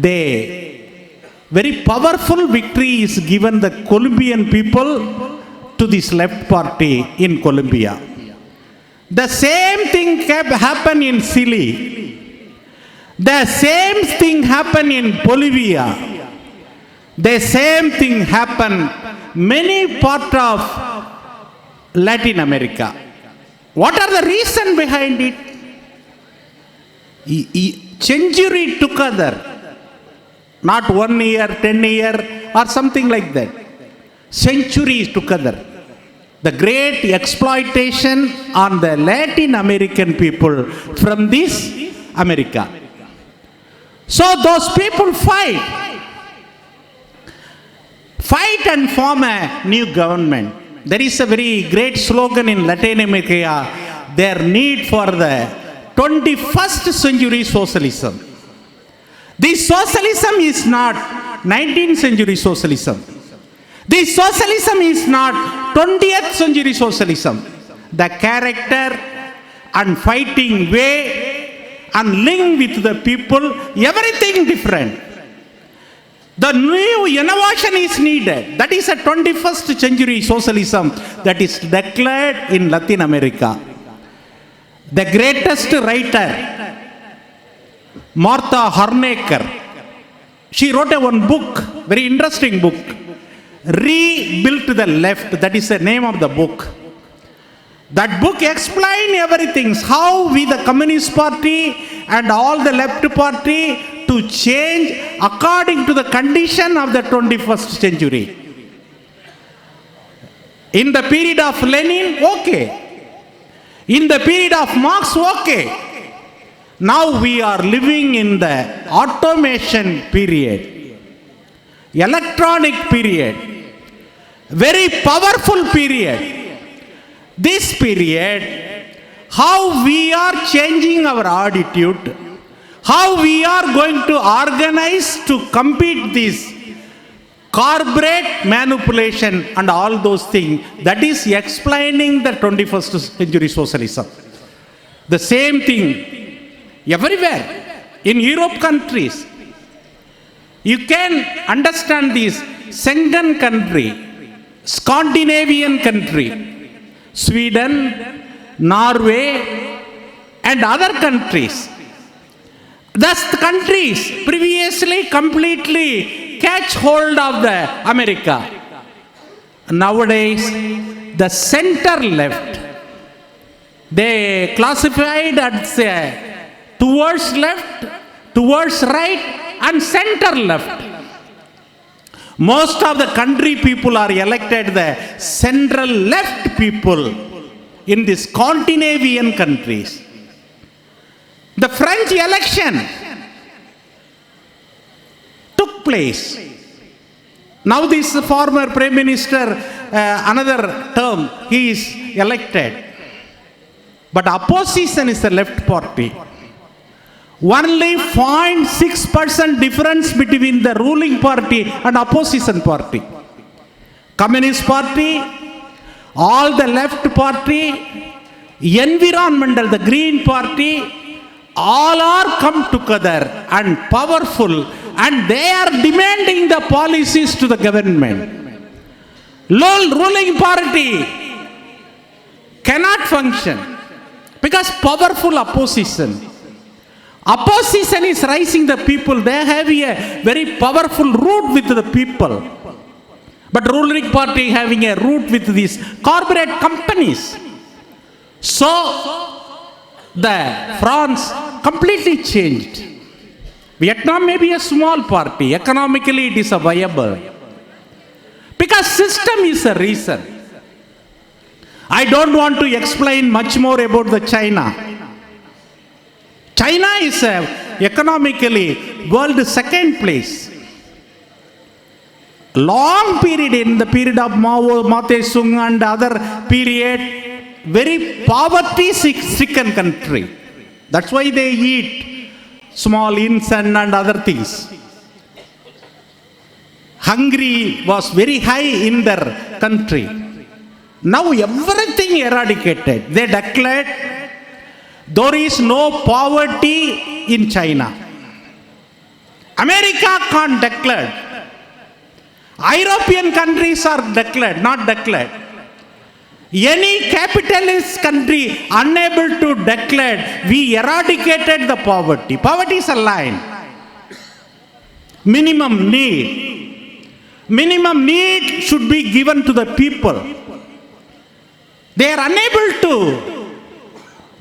They very powerful victory is given the Colombian people to this left party in Colombia. The same thing happened in Chile. The same thing happened in Bolivia. The same thing happened many part of Latin America. What are the reason behind it? Century together, not 1 year, 10 year or something like that. Centuries together. The great exploitation on the Latin American people from this America. So those people fight and form a new government. There is a very great slogan in Latin America, their need for the 21st century socialism. This socialism is not 19th century socialism. This socialism is not 20th century socialism. The character and fighting way and link with the people, everything different. The new innovation is needed. That is a 21st century socialism that is declared in Latin America. The greatest writer, Martha Harnecker, she wrote one book, very interesting book, Rebuilt the Left. That is the name of the book. That book explains everything, how we the Communist Party and all the left party to change according to the condition of the 21st century. In the period of Lenin, okay. In the period of Marx, okay. Now we are living in the automation period, electronic period, very powerful period. This period, how we are changing our attitude, how we are going going to organize to compete this corporate manipulation and all those things. That is explaining the 21st century socialism. The same thing everywhere. In Europe countries, you can understand this Schengen country, Scandinavian country, Sweden, Norway, and other countries. Thus the countries previously completely catch hold of the America. Nowadays, the center left, they classified as towards left, towards right, and center left. Most of the country people are elected the central left people in these Scandinavian countries. The French election took place. Now this former Prime Minister, another term, he is elected. But opposition is the left party. Only 0.6% difference between the ruling party and opposition party. Communist party, all the left party, environmental, the green party, all are come together and powerful, and they are demanding the policies to the government. Ruling party cannot function because powerful opposition. Opposition is rising the people. They have a very powerful root with the people. But ruling party having a root with these corporate companies. So the France completely changed. Vietnam may be a small party. Economically it is a viable. Because system is a reason. I don't want to explain much more about the China. China is economically world second place. Long period, in the period of Mao, Tse-tung and other period, very poverty stricken country. That's why they eat small insect and other things. Hungry was very high in their country. Now everything eradicated. They declared there is no poverty in China. America can't declare. European countries are declared, not declared. Any capitalist country unable to declare, we eradicated the poverty. Poverty is a line. Minimum need. Minimum need should be given to the people. They are unable to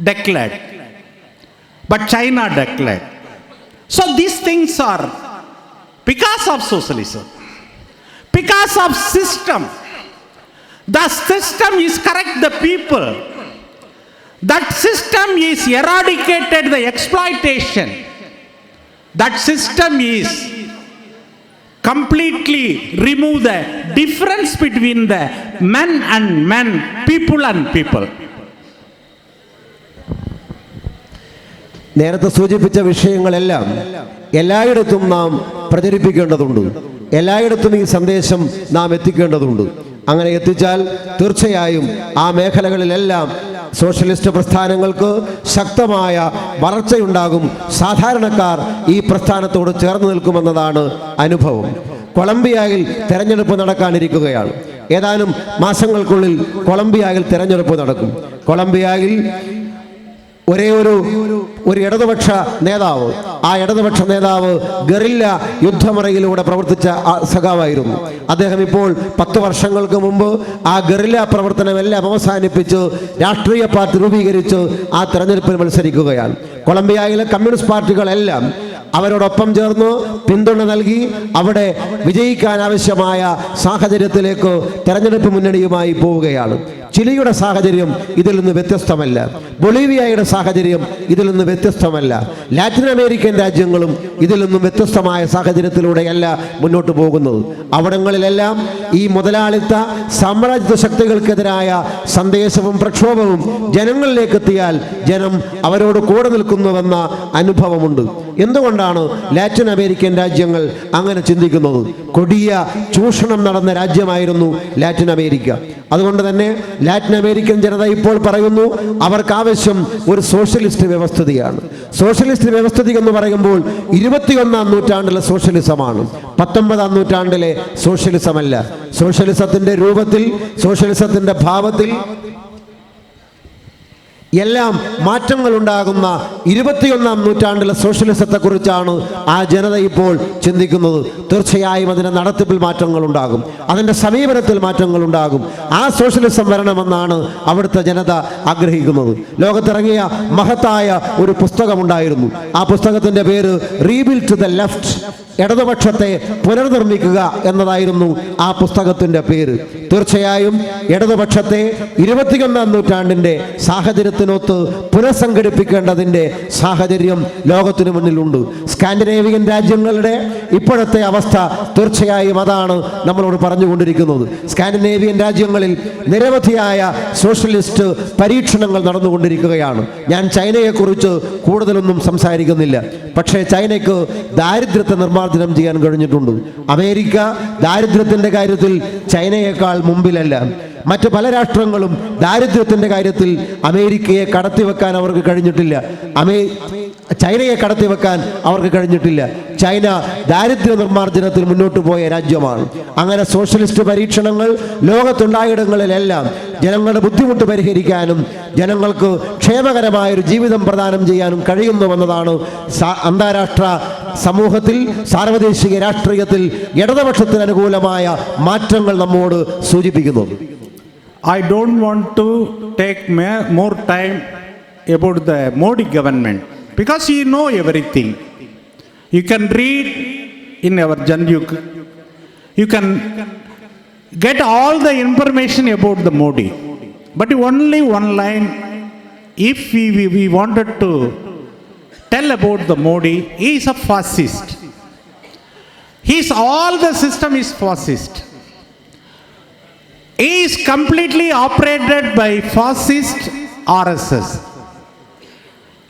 declared. But China declared. So these things are because of socialism. Because of system. The system is correct the people. That system is eradicated the exploitation. That system is completely remove the difference between the men and men, people and people. നേരത്തെ സൂചിപ്പിച്ച വിഷയങ്ങളെല്ലാം എല്ലായിടത്തും നാം പ്രചരിപ്പിക്കേണ്ടതുണ്ട്. എല്ലായിടത്തും ഈ സന്ദേശം നാം എത്തിക്കേണ്ടതുണ്ട്. അങ്ങനെ എത്തിച്ചാൽ തീർച്ചയായും ആ മേഖലകളിലെല്ലാം സോഷ്യലിസ്റ്റ് പ്രസ്ഥാനങ്ങൾക്ക് ശക്തമായ വളർച്ചയുണ്ടാകും. സാധാരണക്കാർ ഈ പ്രസ്ഥാനത്തോട് ചേർന്ന് നിൽക്കുമെന്നതാണ് അനുഭവം. കൊളംബിയയിൽ തെരഞ്ഞെടുപ്പ് നടക്കാനിരിക്കുകയാണ്. ഏതാനും മാസങ്ങൾക്കുള്ളിൽ കൊളംബിയയിൽ തെരഞ്ഞെടുപ്പ് നടക്കും. കൊളംബിയയിൽ ഒരേ ഒരു ഇടതുപക്ഷ നേതാവ്, ആ ഇടതുപക്ഷ നേതാവ് ഗറില്ല യുദ്ധമുറയിലൂടെ പ്രവർത്തിച്ച സഖാവായിരുന്നു. അദ്ദേഹം ഇപ്പോൾ 10 വർഷങ്ങൾക്ക് മുമ്പ് ആ ഗറില്ല പ്രവർത്തനമെല്ലാം അവസാനിപ്പിച്ച് രാഷ്ട്രീയ പാർട്ടി രൂപീകരിച്ച് ആ തെരഞ്ഞെടുപ്പിൽ മത്സരിക്കുകയാണ്. കൊളംബിയയിലെ കമ്മ്യൂണിസ്റ്റ് പാർട്ടികളെല്ലാം അവരോടൊപ്പം ചേർന്ന് പിന്തുണ നൽകി അവിടെ വിജയിക്കാൻ ആവശ്യമായ സാഹചര്യത്തിലേക്ക് തെരഞ്ഞെടുപ്പ് മുന്നണിയുമായി പോവുകയാണ്. ചിലിയുടെ സാഹചര്യം ഇതിൽ നിന്ന് വ്യത്യസ്തമല്ല. ബൊളീവിയയുടെ സാഹചര്യം ഇതിൽ നിന്ന് വ്യത്യസ്തമല്ല. ലാറ്റിൻ അമേരിക്കൻ രാജ്യങ്ങളും ഇതിൽ നിന്നും വ്യത്യസ്തമായ സാഹചര്യത്തിലൂടെയല്ല മുന്നോട്ട് പോകുന്നത്. അവിടങ്ങളിലെല്ലാം ഈ മുതലാളിത്ത സാമ്രാജ്യ ശക്തികൾക്കെതിരായ സന്ദേശവും പ്രക്ഷോഭവും ജനങ്ങളിലേക്ക് എത്തിയാൽ ജനം അവരോട് കൂടെ നിൽക്കുന്നുവെന്ന അനുഭവമുണ്ട്. എന്തുകൊണ്ടാണ് ലാറ്റിൻ അമേരിക്കൻ രാജ്യങ്ങൾ അങ്ങനെ ചിന്തിക്കുന്നത്? കൊടിയ ചൂഷണം നടന്ന രാജ്യമായിരുന്നു ലാറ്റിൻ അമേരിക്ക. അതുകൊണ്ട് തന്നെ ലാറ്റിൻ അമേരിക്കൻ ജനത ഇപ്പോൾ പറയുന്നു അവർക്ക് ആവശ്യം ഒരു സോഷ്യലിസ്റ്റ് വ്യവസ്ഥിതിയാണ്. സോഷ്യലിസ്റ്റ് വ്യവസ്ഥിതി എന്ന് പറയുമ്പോൾ 21-ാം നൂറ്റാണ്ടിലെ സോഷ്യലിസമാണ്, 19-ാം നൂറ്റാണ്ടിലെ സോഷ്യലിസമല്ല. സോഷ്യലിസത്തിന്റെ രൂപത്തിൽ, സോഷ്യലിസത്തിന്റെ ഭാവത്തിൽ എല്ലാം മാറ്റങ്ങൾ ഉണ്ടാകുന്ന 21-ാം നൂറ്റാണ്ടിലെ സോഷ്യലിസത്തെക്കുറിച്ചാണ് ആ ജനത ഇപ്പോൾ ചിന്തിക്കുന്നത്. തീർച്ചയായും അതിൻ്റെ നടത്തിപ്പിൽ മാറ്റങ്ങൾ ഉണ്ടാകും, അതിൻ്റെ സമീപനത്തിൽ മാറ്റങ്ങൾ ഉണ്ടാകും. ആ സോഷ്യലിസം വരണമെന്നാണ് അവിടുത്തെ ജനത ആഗ്രഹിക്കുന്നത്. ലോകത്തിറങ്ങിയ മഹത്തായ ഒരു പുസ്തകമുണ്ടായിരുന്നു. ആ പുസ്തകത്തിൻ്റെ പേര് റീബിൽഡ് ടു ദ ലെഫ്റ്റ്, ഇടതുപക്ഷത്തെ പുനർനിർമ്മിക്കുക എന്നതായിരുന്നു ആ പുസ്തകത്തിൻ്റെ പേര്. തീർച്ചയായും ഇടതുപക്ഷത്തെ 21-ാം നൂറ്റാണ്ടിൻ്റെ സാഹചര്യത്തിനൊത്ത് പുനഃസംഘടിപ്പിക്കേണ്ടതിൻ്റെ സാഹചര്യം ലോകത്തിനു മുന്നിലുണ്ട്. സ്കാൻഡിനേവിയൻ രാജ്യങ്ങളുടെ ഇപ്പോഴത്തെ അവസ്ഥ തീർച്ചയായും അതാണ് നമ്മളോട് പറഞ്ഞുകൊണ്ടിരിക്കുന്നത്. സ്കാൻഡിനേവിയൻ രാജ്യങ്ങളിൽ നിരവധിയായ സോഷ്യലിസ്റ്റ് പരീക്ഷണങ്ങൾ നടന്നുകൊണ്ടിരിക്കുകയാണ്. ഞാൻ ചൈനയെക്കുറിച്ച് കൂടുതലൊന്നും സംസാരിക്കുന്നില്ല. പക്ഷേ ചൈനയ്ക്ക് ദാരിദ്ര്യത്തെ നിർമ്മാർജ്ജനം ചെയ്യാൻ കഴിഞ്ഞിട്ടുണ്ട്. അമേരിക്ക ദാരിദ്ര്യത്തിൻ്റെ കാര്യത്തിൽ ചൈനയേക്കാൾ മുമ്പിലല്ല. മറ്റ് പല രാഷ്ട്രങ്ങളും ദാരിദ്ര്യത്തിൻ്റെ കാര്യത്തിൽ അമേരിക്കയെ കടത്തിവെക്കാൻ അവർക്ക് കഴിഞ്ഞിട്ടില്ല. ചൈനയെ കടത്തിവെക്കാൻ അവർക്ക് കഴിഞ്ഞിട്ടില്ല. ചൈന ദാരിദ്ര്യ നിർമ്മാർജ്ജനത്തിൽ മുന്നോട്ട് പോയ രാജ്യമാണ്. അങ്ങനെ സോഷ്യലിസ്റ്റ് പരീക്ഷണങ്ങൾ ലോകത്തുണ്ടായിടങ്ങളിലെല്ലാം ജനങ്ങളുടെ ബുദ്ധിമുട്ട് പരിഹരിക്കാനും ജനങ്ങൾക്ക് ക്ഷേമകരമായൊരു ജീവിതം പ്രദാനം ചെയ്യാനും കഴിയുന്നുവെന്നതാണ് അന്താരാഷ്ട്ര സമൂഹത്തിൽ, സാർവദേശിക രാഷ്ട്രീയത്തിൽ ഇടതുപക്ഷത്തിന് അനുകൂലമായ മാറ്റങ്ങൾ നമ്മോട് സൂചിപ്പിക്കുന്നത്. I don't want to take more time about the Modi government because you know everything. You can read in our you can get all the information about the Modi. But only one line, if we wanted to tell about the Modi, he is a fascist. All the system is fascist. He is completely operated by fascist RSS.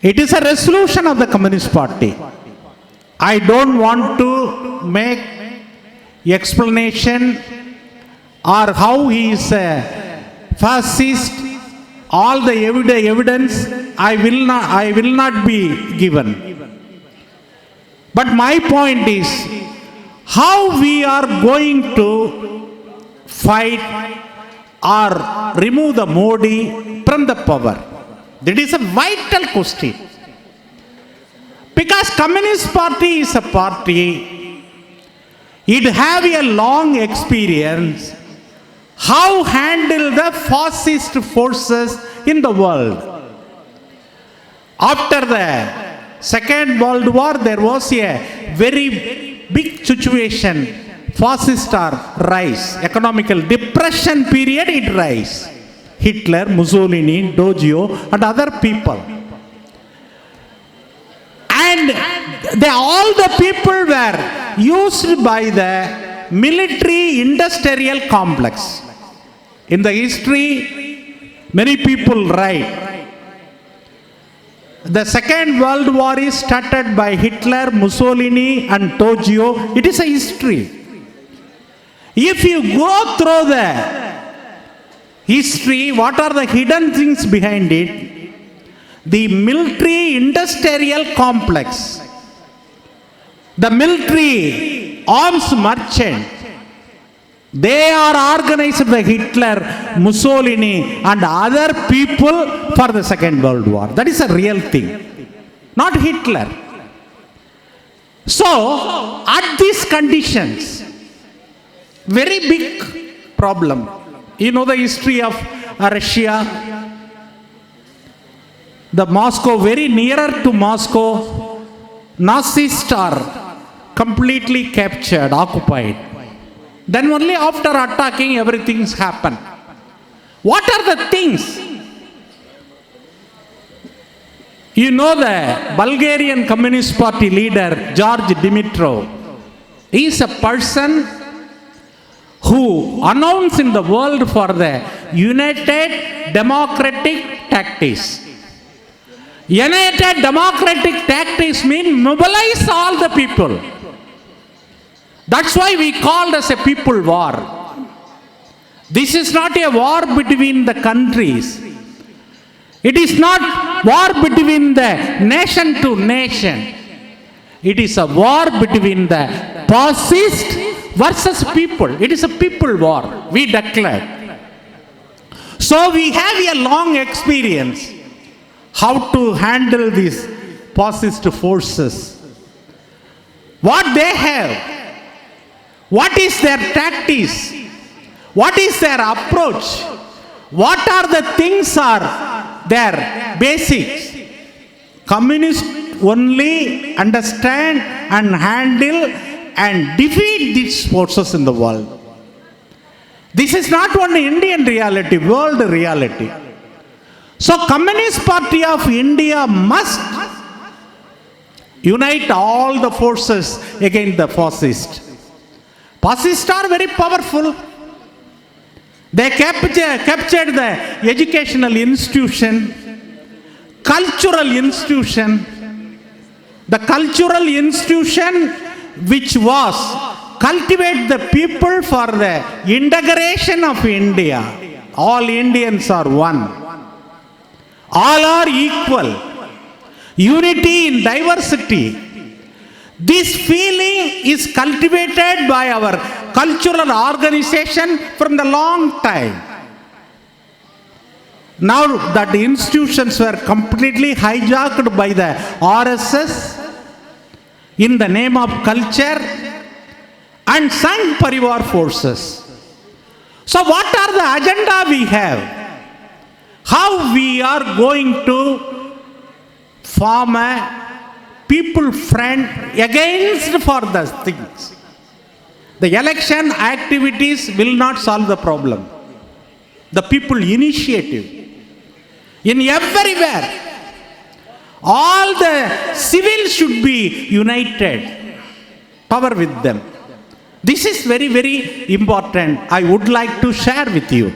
It is a resolution of the Communist Party. I don't want to make explanation or how he is a fascist. All the evidence I will not be given. But my point is how we are going to fight or remove the Modi from the power. That is a vital question. Because Communist Party is a party, it have a long experience how handle the fascist forces in the world. After the Second World War, there was a very big situation. Fascist are rise, economical depression period, it rise. Hitler, Mussolini, Doggio and other people. And all the people were used by the military industrial complex. In the history, many people write, the Second World War is started by Hitler, Mussolini and Doggio. It is a history. If you go through the history, what are the hidden things behind it? The military industrial complex, the military arms merchant, they are organized by Hitler, Mussolini and other people for the Second World War. That is a real thing, not Hitler. So, at these conditions, very big problem. You know the history of Russia, the Moscow, very nearer to Moscow, Nazists are completely captured, occupied. Then only after attacking everything's happened. What are the things? You know the Bulgarian Communist Party leader, George Dimitrov. He is a person who announced in the world for the United Democratic Tactics. United Democratic Tactics means mobilize all the people. That's why we called as a people war. This is not a war between the countries. It is not war between the nation to nation. It is a war between the fascist versus people. It is a people war, we declare. So we have a long experience how to handle these fascist forces. What they have, what is their tactics, what is their approach, what are the things are their basics. Communists only understand and handle and defeat these forces in the world. This is not only Indian reality, world reality. So Communist Party of India must unite all the forces against the fascists. Fascists are very powerful. They captured the educational institution, cultural institution, the cultural institution which was cultivate the people for the integration of India. All Indians are one. All are equal. Unity in diversity. This feeling is cultivated by our cultural organization from the long time. Now that the institutions were completely hijacked by the RSS in the name of culture and Sangh Parivar forces. So what are the agenda we have? How we are going to form a people front against for the things. The election activities will not solve the problem. The people initiative. In everywhere, all the civils should be united. Power with them. This is very, very important. I would like to share with you.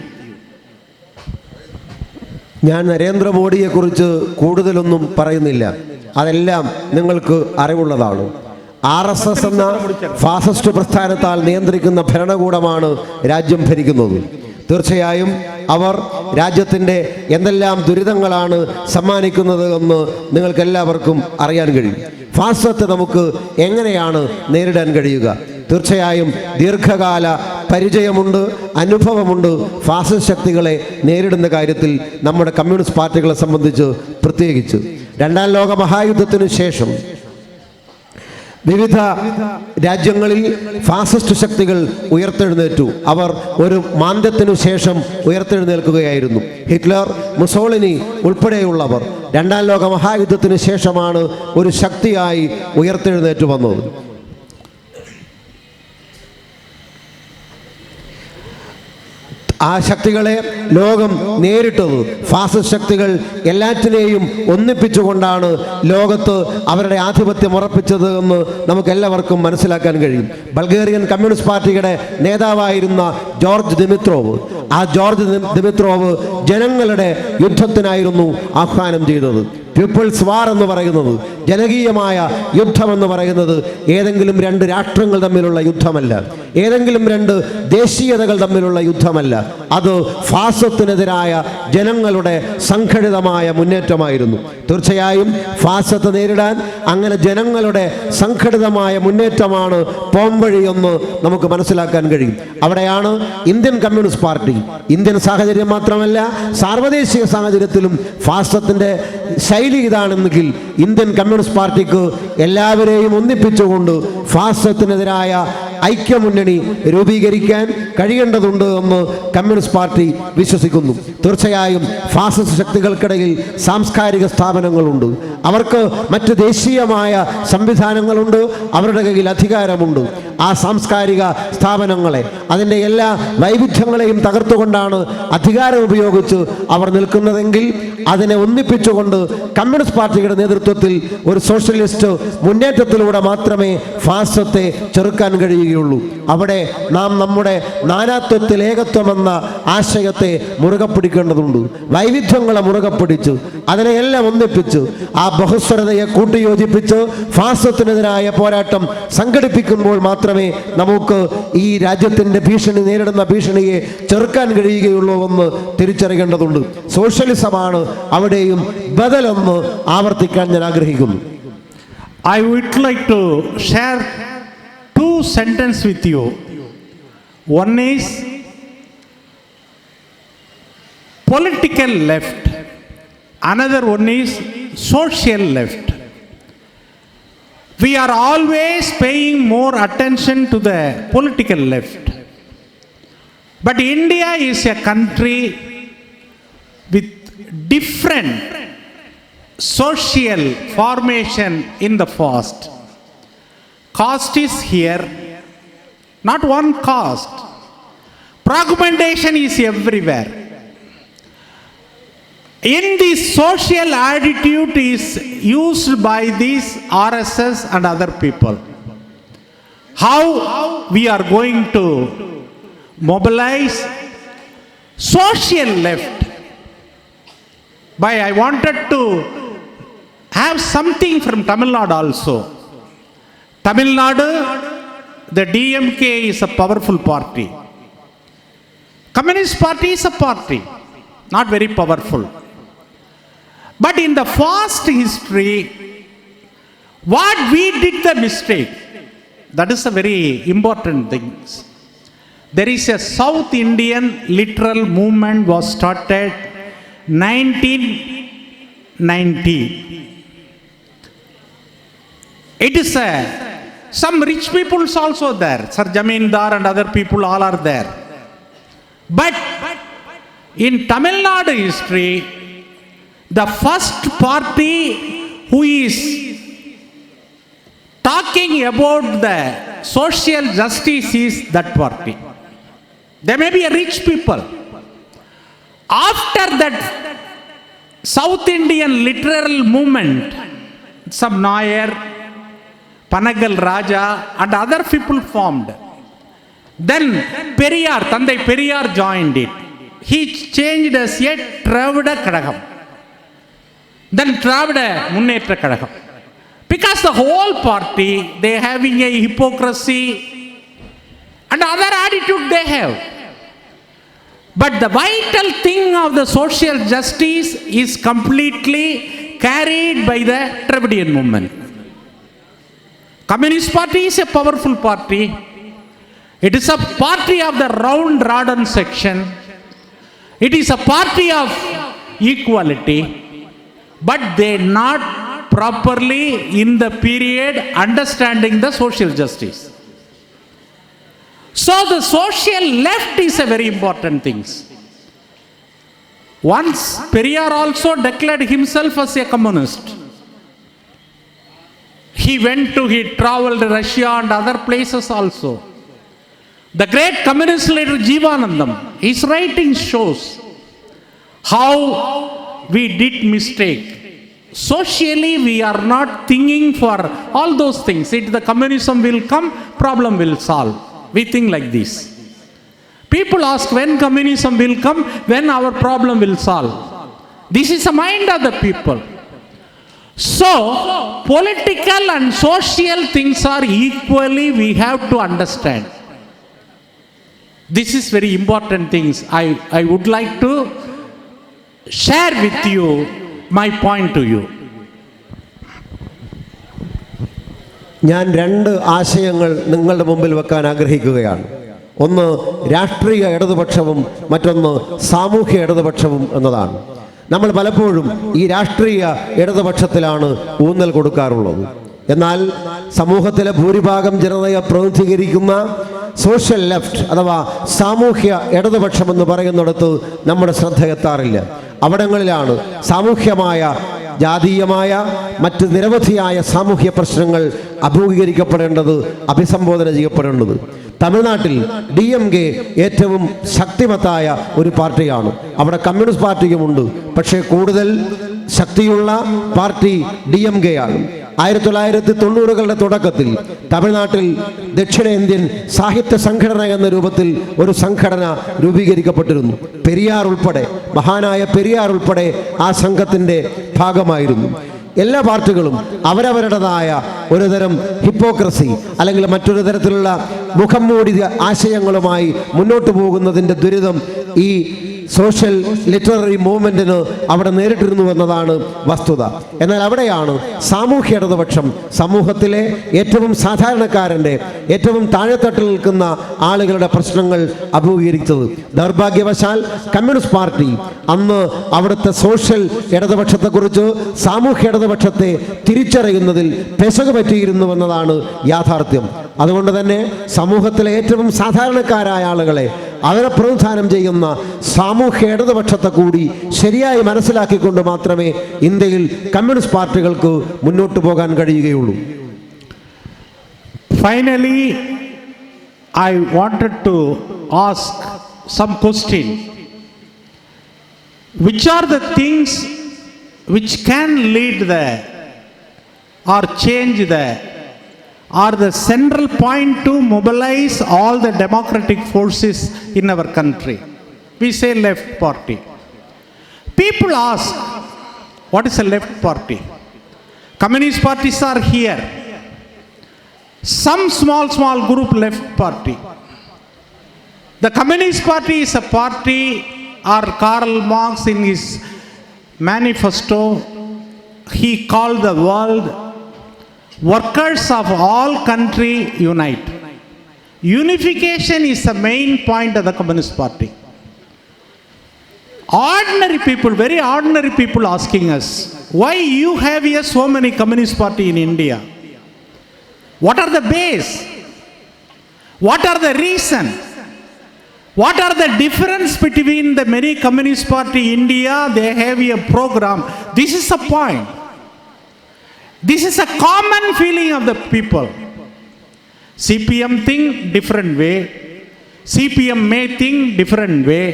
ഞാൻ നരേന്ദ്രമോദിയെക്കുറിച്ച് കൂടുതലൊന്നും പറയുന്നില്ല. അതെല്ലാം നിങ്ങൾക്ക് അറിവുള്ളതാണ്. RSS എന്ന fascist പ്രസ്ഥാനത്താൽ നിയന്ത്രിക്കുന്ന ഭരണകൂടമാണ് രാജ്യം ഭരിക്കുന്നത്. തീർച്ചയായും അവർ രാജ്യത്തിൻ്റെ എന്തെല്ലാം ദുരിതങ്ങളാണ് സമ്മാനിക്കുന്നത് എന്ന് നിങ്ങൾക്കെല്ലാവർക്കും അറിയാൻ കഴിയും. ഫാസിസത്തെ നമുക്ക് എങ്ങനെയാണ് നേരിടാൻ കഴിയുക? തീർച്ചയായും ദീർഘകാല പരിചയമുണ്ട്, അനുഭവമുണ്ട് ഫാസിസ്റ്റ് ശക്തികളെ നേരിടുന്ന കാര്യത്തിൽ നമ്മുടെ കമ്മ്യൂണിസ്റ്റ് പാർട്ടികളെ സംബന്ധിച്ച് പ്രത്യേകിച്ച്. രണ്ടാം ലോക മഹായുദ്ധത്തിനു ശേഷം വിവിധ രാജ്യങ്ങളിൽ ഫാസിസ്റ്റ് ശക്തികൾ ഉയർത്തെഴുന്നേറ്റു. അവർ ഒരു മാന്ദ്യത്തിനു ശേഷം ഉയർത്തെഴുന്നേൽക്കുകയായിരുന്നു. ഹിറ്റ്ലർ, മുസോളിനി ഉൾപ്പെടെയുള്ളവർ രണ്ടാം ലോക മഹായുദ്ധത്തിനു ശേഷമാണ് ഒരു ശക്തിയായി ഉയർത്തെഴുന്നേറ്റു വന്നത്. ആ ശക്തികളെ ലോകം നേരിട്ടത് ഫാസിസ്റ്റ് ശക്തികൾ എല്ലാറ്റിനെയും ഒന്നിപ്പിച്ചുകൊണ്ടാണ് ലോകത്ത് അവരുടെ ആധിപത്യം ഉറപ്പിച്ചത് എന്ന് നമുക്കെല്ലാവർക്കും മനസ്സിലാക്കാൻ കഴിയും. ബൾഗേറിയൻ കമ്മ്യൂണിസ്റ്റ് പാർട്ടിയുടെ നേതാവായിരുന്ന ജോർജ് ദിമിത്രോവ്, ആ ജോർജ് ദിമിത്രോവ് ജനങ്ങളുടെ യുദ്ധത്തിനായിരുന്നു ആഹ്വാനം ചെയ്തത്. പീപ്പിൾസ് വാർ എന്ന് പറയുന്നത്, ജനകീയമായ യുദ്ധമെന്ന് പറയുന്നത് ഏതെങ്കിലും രണ്ട് രാഷ്ട്രങ്ങൾ തമ്മിലുള്ള യുദ്ധമല്ല, ഏതെങ്കിലും രണ്ട് ദേശീയതകൾ തമ്മിലുള്ള യുദ്ധമല്ല. അത് ഫാസിസത്തിനെതിരായ ജനങ്ങളുടെ സംഘടിതമായ മുന്നേറ്റമായിരുന്നു. തീർച്ചയായും ഫാസിസത്തെ നേരിടാൻ അങ്ങനെ ജനങ്ങളുടെ സംഘടിതമായ മുന്നേറ്റമാണ് പോംവഴിയെന്ന് നമുക്ക് മനസ്സിലാക്കാൻ കഴിയും. അവിടെയാണ് ഇന്ത്യൻ കമ്മ്യൂണിസ്റ്റ് പാർട്ടി, ഇന്ത്യൻ സാഹചര്യം മാത്രമല്ല സാർവദേശിക സാഹചര്യത്തിലും ഫാസിസത്തിൻ്റെ ശൈലി ഇതാണെന്നെങ്കിൽ ഇന്ത്യൻ കമ്മ്യൂണിസ്റ്റ് പാർട്ടിക്ക് എല്ലാവരെയും ഒന്നിപ്പിച്ചുകൊണ്ട് ഫാസിസത്തിനെതിരായ ഐക്യമുന്നണി രൂപീകരിക്കാൻ കഴിയേണ്ടതുണ്ട് എന്ന് കമ്മ്യൂണിസ്റ്റ് പാർട്ടി വിശ്വസിക്കുന്നു. തീർച്ചയായും ഫാസിസ്റ്റ് ശക്തികൾക്കിടയിൽ സാംസ്കാരിക സ്ഥാപനങ്ങളുണ്ട്, അവർക്ക് മറ്റ് ദേശീയമായ സംവിധാനങ്ങളുണ്ട്, അവരുടെ കയ്യിൽ അധികാരമുണ്ട്. ആ സാംസ്കാരിക സ്ഥാപനങ്ങളെ, അതിൻ്റെ എല്ലാ വൈവിധ്യങ്ങളെയും തകർത്തുകൊണ്ടാണ് അധികാരം ഉപയോഗിച്ച് അവർ നിൽക്കുന്നതെങ്കിൽ അതിനെ ഒന്നിപ്പിച്ചുകൊണ്ട് കമ്മ്യൂണിസ്റ്റ് പാർട്ടിയുടെ നേതൃത്വത്തിൽ ഒരു സോഷ്യലിസ്റ്റ് മുന്നേറ്റത്തിലൂടെ മാത്രമേ ഫാസിസത്തെ ചെറുക്കാൻ കഴിയുകയുള്ളൂ. അവിടെ നാം നമ്മുടെ നാനാത്വത്തിൽ ഏകത്വമെന്ന ആശയത്തെ മുറുകെ പിടിക്കേണ്ടതുണ്ട്. വൈവിധ്യങ്ങളെ മുറുകെ പിടിച്ച് അതിനെയെല്ലാം ഒന്നിപ്പിച്ച് ആ ബഹുസ്വരതയെ കൂട്ടിയോജിപ്പിച്ച് ഫാസിസത്തിനെതിരായ പോരാട്ടം സംഘടിപ്പിക്കുമ്പോൾ മാത്രമേ നമുക്ക് ഈ രാജ്യത്തിൻ്റെ ഭീഷണി, നേരിടുന്ന ഭീഷണിയെ ചെറുക്കാൻ കഴിയുകയുള്ളൂ എന്ന് തിരിച്ചറിയേണ്ടതുണ്ട്. സോഷ്യലിസമാണ് അവിടെയും ബദലെന്ന് ആവർത്തിക്കാൻ ഞാൻ ആഗ്രഹിക്കുന്നു. I would like to share two sentences with you. One is political left, another one is social left. We are always paying more attention to the political left, but India is a country with different social formation in the past. Caste is here, not one caste. Fragmentation is everywhere. In this social attitude is used by these RSS and other people. How we are going to mobilize social left? But I wanted to have something from Tamil Nadu also. Tamil Nadu, the DMK is a powerful party. Communist Party is a party, not very powerful. But in the past history, what we did the mistake, that is a very important thing. There is a South Indian literal movement was started 1990. It is some rich people also there. Sir Jamindar and other people all are there. But in Tamil Nadu history, the first party who is talking about the social justice is that party. There may be a rich people. After that South Indian literal movement, some Nair, Panagal Raja and other people formed. Then Periyar, Thandai Periyar joined it. He changed as yet Dravida Kadagam. Then Dravida Munnetra Kadagam. Because the whole party, they having a hypocrisy and other attitude they have. But the vital thing of the social justice is completely carried by the Dravidian movement. Communist Party is a powerful party. It is a party of the round rodden section. It is a party of equality. But they not properly in the period understanding the social justice. So the social left is a very important thing. Once Periyar also declared himself as a communist. He traveled to Russia and other places also. The great communist leader Jivanandam, his writing shows how we did mistake. Socially we are not thinking for all those things. If the communism will come, problem will solve. We think like this. People ask when communism will come, when our problem will solve. This is the mind of the people. So, political and social things are equally we have to understand. This is very important things. I would like to share with you my point to you. ഞാൻ രണ്ട് ആശയങ്ങൾ നിങ്ങളുടെ മുമ്പിൽ വെക്കാൻ ആഗ്രഹിക്കുകയാണ്. ഒന്ന് രാഷ്ട്രീയ ഇടതുപക്ഷവും മറ്റൊന്ന് സാമൂഹ്യ ഇടതുപക്ഷവും എന്നതാണ്. നമ്മൾ പലപ്പോഴും ഈ രാഷ്ട്രീയ ഇടതുപക്ഷത്തിലാണ് ഊന്നൽ കൊടുക്കാറുള്ളത്. എന്നാൽ സമൂഹത്തിലെ ഭൂരിഭാഗം ജനതയെ പ്രതിനിധീകരിക്കുന്ന സോഷ്യൽ ലെഫ്റ്റ് അഥവാ സാമൂഹ്യ ഇടതുപക്ഷം എന്ന് പറയുന്നിടത്ത് നമ്മുടെ ശ്രദ്ധ എത്താറില്ല. അവിടങ്ങളിലാണ് സാമൂഹ്യമായ ജാതീയമായ മറ്റ് നിരവധിയായ സാമൂഹ്യ പ്രശ്നങ്ങൾ അഭിമുഖീകരിക്കപ്പെടേണ്ടത്, അഭിസംബോധന ചെയ്യപ്പെടേണ്ടത്. തമിഴ്നാട്ടിൽ DMK ഏറ്റവും ശക്തിമത്തായ ഒരു പാർട്ടിയാണ്. അവിടെ കമ്മ്യൂണിസ്റ്റ് പാർട്ടിയുമുണ്ട്. പക്ഷേ കൂടുതൽ ശക്തിയുള്ള പാർട്ടി DMK ആണ്. 1990കളുടെ തുടക്കത്തിൽ തമിഴ്നാട്ടിൽ ദക്ഷിണേന്ത്യൻ സാഹിത്യ സംഘടന എന്ന രൂപത്തിൽ ഒരു സംഘടന രൂപീകരിക്കപ്പെട്ടിരുന്നു. പെരിയാർ ഉൾപ്പെടെ, മഹാനായ പെരിയാർ ഉൾപ്പെടെ ആ സംഘത്തിൻ്റെ ഭാഗമായിരുന്നു. എല്ലാ പാർട്ടികളും അവരവരുടേതായ ഒരുതരം ഹിപ്പോക്രസി അല്ലെങ്കിൽ മറ്റൊരു തരത്തിലുള്ള മുഖം മൂടി ആശയങ്ങളുമായി മുന്നോട്ട് പോകുന്നതിൻ്റെ ദുരിതം ഈ സോഷ്യൽ ലിറ്റററി മൂവ്മെൻറ്റിന് അവിടെ നേരിട്ടിരുന്നു എന്നതാണ് വസ്തുത. എന്നാൽ അവിടെയാണ് സാമൂഹ്യ ഇടതുപക്ഷം സമൂഹത്തിലെ ഏറ്റവും സാധാരണക്കാരൻ്റെ, ഏറ്റവും താഴെത്തട്ടിൽ നിൽക്കുന്ന ആളുകളുടെ പ്രശ്നങ്ങൾ അഭിമുഖീകരിച്ചത്. ദൗർഭാഗ്യവശാൽ കമ്മ്യൂണിസ്റ്റ് പാർട്ടി അന്ന് അവിടുത്തെ സോഷ്യൽ ഇടതുപക്ഷത്തെക്കുറിച്ച്, സാമൂഹ്യ ഇടതുപക്ഷത്തെ തിരിച്ചറിയുന്നതിൽ പെശക് പറ്റിയിരുന്നുവെന്നതാണ് യാഥാർത്ഥ്യം. അതുകൊണ്ട് തന്നെ സമൂഹത്തിലെ ഏറ്റവും സാധാരണക്കാരായ ആളുകളെ അവരെ പ്രതിനിധാനം ചെയ്യുന്ന സാമൂഹ്യ ഇടതുപക്ഷത്തെ കൂടി ശരിയായി മനസ്സിലാക്കിക്കൊണ്ട് മാത്രമേ ഇന്ത്യയിൽ കമ്മ്യൂണിസ്റ്റ് പാർട്ടികൾക്ക് മുന്നോട്ട് പോകാൻ കഴിയുകയുള്ളൂ. Finally, I wanted to ask some question. Which are the things which can lead the or change the or the central point to mobilize all the democratic forces in our country? We say left party. People ask, what is a left party? Communist parties are here. Some small group left party. The Communist Party is a party, or Karl Marx in his manifesto, he called the world workers of all country unite. Unification is the main point of the Communist Party. Ordinary people, very ordinary people asking us, why you have here so many Communist Party in India? What are the base? What are the reason? What are the difference between the many Communist Party in India? They have a program. This is the point. This is a common feeling of the people. CPM think different way. CPM may think different way.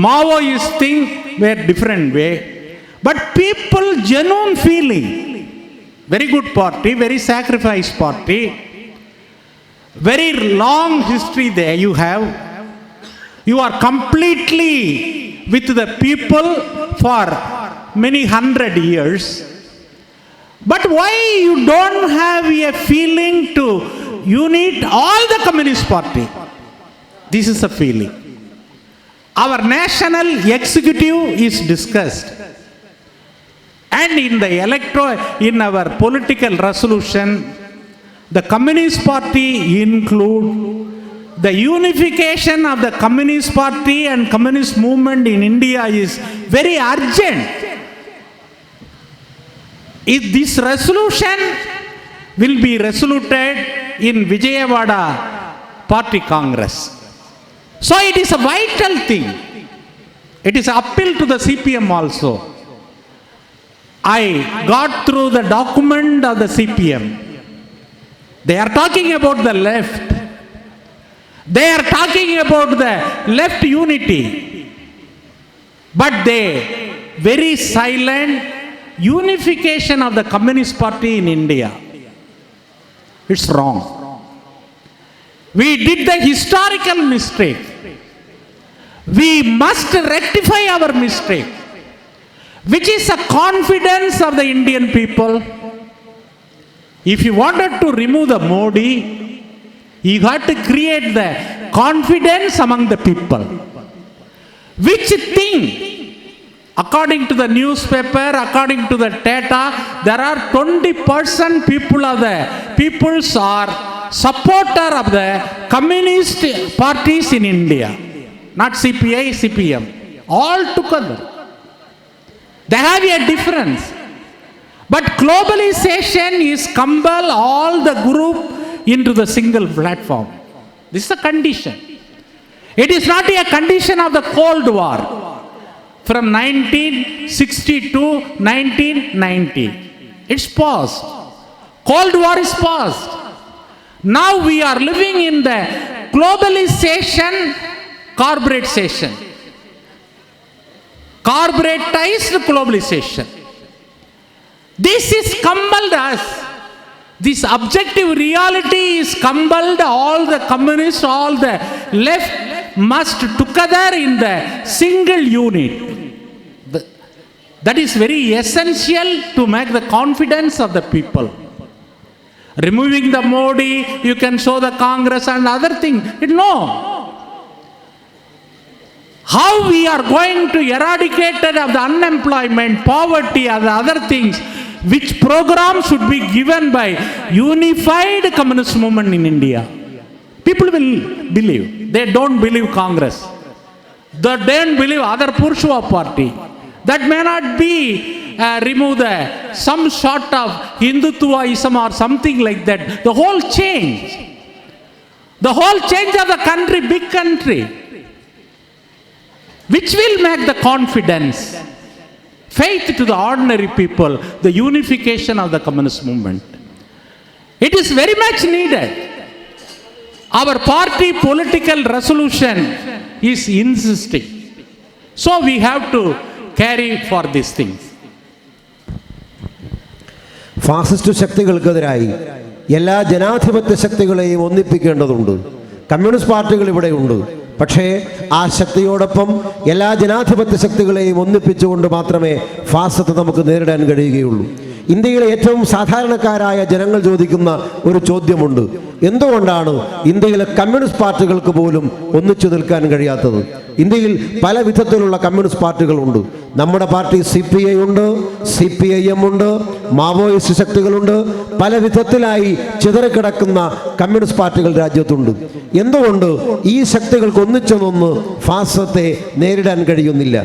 Maoists think were different way. But people genuine feeling. Very good party, very sacrifice party. Very long history there you have. You are completely with the people for many 100 years. But why you don't have a feeling to unite all the Communist Party? This is a feeling. Our national executive is discussed. And in our political resolution, the Communist Party include the unification of the Communist Party and Communist movement in India is very urgent. If this resolution will be resoluted in Vijayawada Party Congress. So it is a vital thing. It is appeal to the CPM also. I got through the document of the CPM. They are talking about the left. They are talking about the left unity. But they very silent unification of the Communist Party in India. It's wrong. We did the historical mistake. We must rectify our mistake, which is a confidence of the Indian people. If you wanted to remove the Modi, you had to create the confidence among the people. Which thing? According to the newspaper, according to the data, there are 20% peoples are supporter of the communist parties in India. Not CPI, CPM. All together. They have a difference. But globalization is compel all the group into the single platform. This is a condition. It is not a condition of the Cold War. from 1960 to 1990. It's past. Cold War is past. Now we are living in the globalization, corporatization. Corporatized globalization. This is compelled us. This objective reality is compelled all the communists, all the left must together in the single unit. That is very essential to make the confidence of the people. Removing the Modi, you can show the Congress and other things. No. How we are going to eradicate the unemployment, poverty, and the other things, which program should be given by unified communist movement in India? People will believe. They don't believe Congress. They don't believe other bourgeois party. That may not be remove some sort of Hindutvaism or something like that. The whole change of the country, big country, which will make the confidence, faith to the ordinary people, the unification of the communist movement. It is very much needed. Our party political resolution is insisting. So we have to carry for these things. Fascist ശക്തികൾക്കെതിരായി എല്ലാ ജനാധിപത്യ ശക്തികളെയും ഒന്നിപ്പിക്കേണ്ടതുണ്ട്. Communist പാർട്ടികൾ ഇവിടെയുണ്ട്. പക്ഷേ ആ ശക്തിയോടൊപ്പം എല്ലാ ജനാധിപത്യ ശക്തികളെയും ഒന്നിപ്പിച്ചുകൊണ്ട് മാത്രമേ ഫാസിസത്തെ നമുക്ക് നേരിടാൻ കഴിയുകയുള്ളൂ. ഇന്ത്യയിലെ ഏറ്റവും സാധാരണക്കാരായ ജനങ്ങൾ ചോദിക്കുന്ന ഒരു ചോദ്യമുണ്ട്. എന്തുകൊണ്ടാണ് ഇന്ത്യയിലെ കമ്മ്യൂണിസ്റ്റ് പാർട്ടികൾക്ക് പോലും ഒന്നിച്ചു നിൽക്കാൻ കഴിയാത്തത്? ഇന്ത്യയിൽ പല വിധത്തിലുള്ള കമ്മ്യൂണിസ്റ്റ് പാർട്ടികളുണ്ട്. നമ്മുടെ പാർട്ടി CPI ഉണ്ട്, CPIM ഉണ്ട്, മാവോയിസ്റ്റ് ശക്തികളുണ്ട്. പല വിധത്തിലായി ചിതറിക്കിടക്കുന്ന കമ്മ്യൂണിസ്റ്റ് പാർട്ടികൾ രാജ്യത്തുണ്ട്. എന്തുകൊണ്ട് ഈ ശക്തികൾക്ക് ഒന്നിച്ചു നിന്ന് ഫാസിസത്തെ നേരിടാൻ കഴിയുന്നില്ല?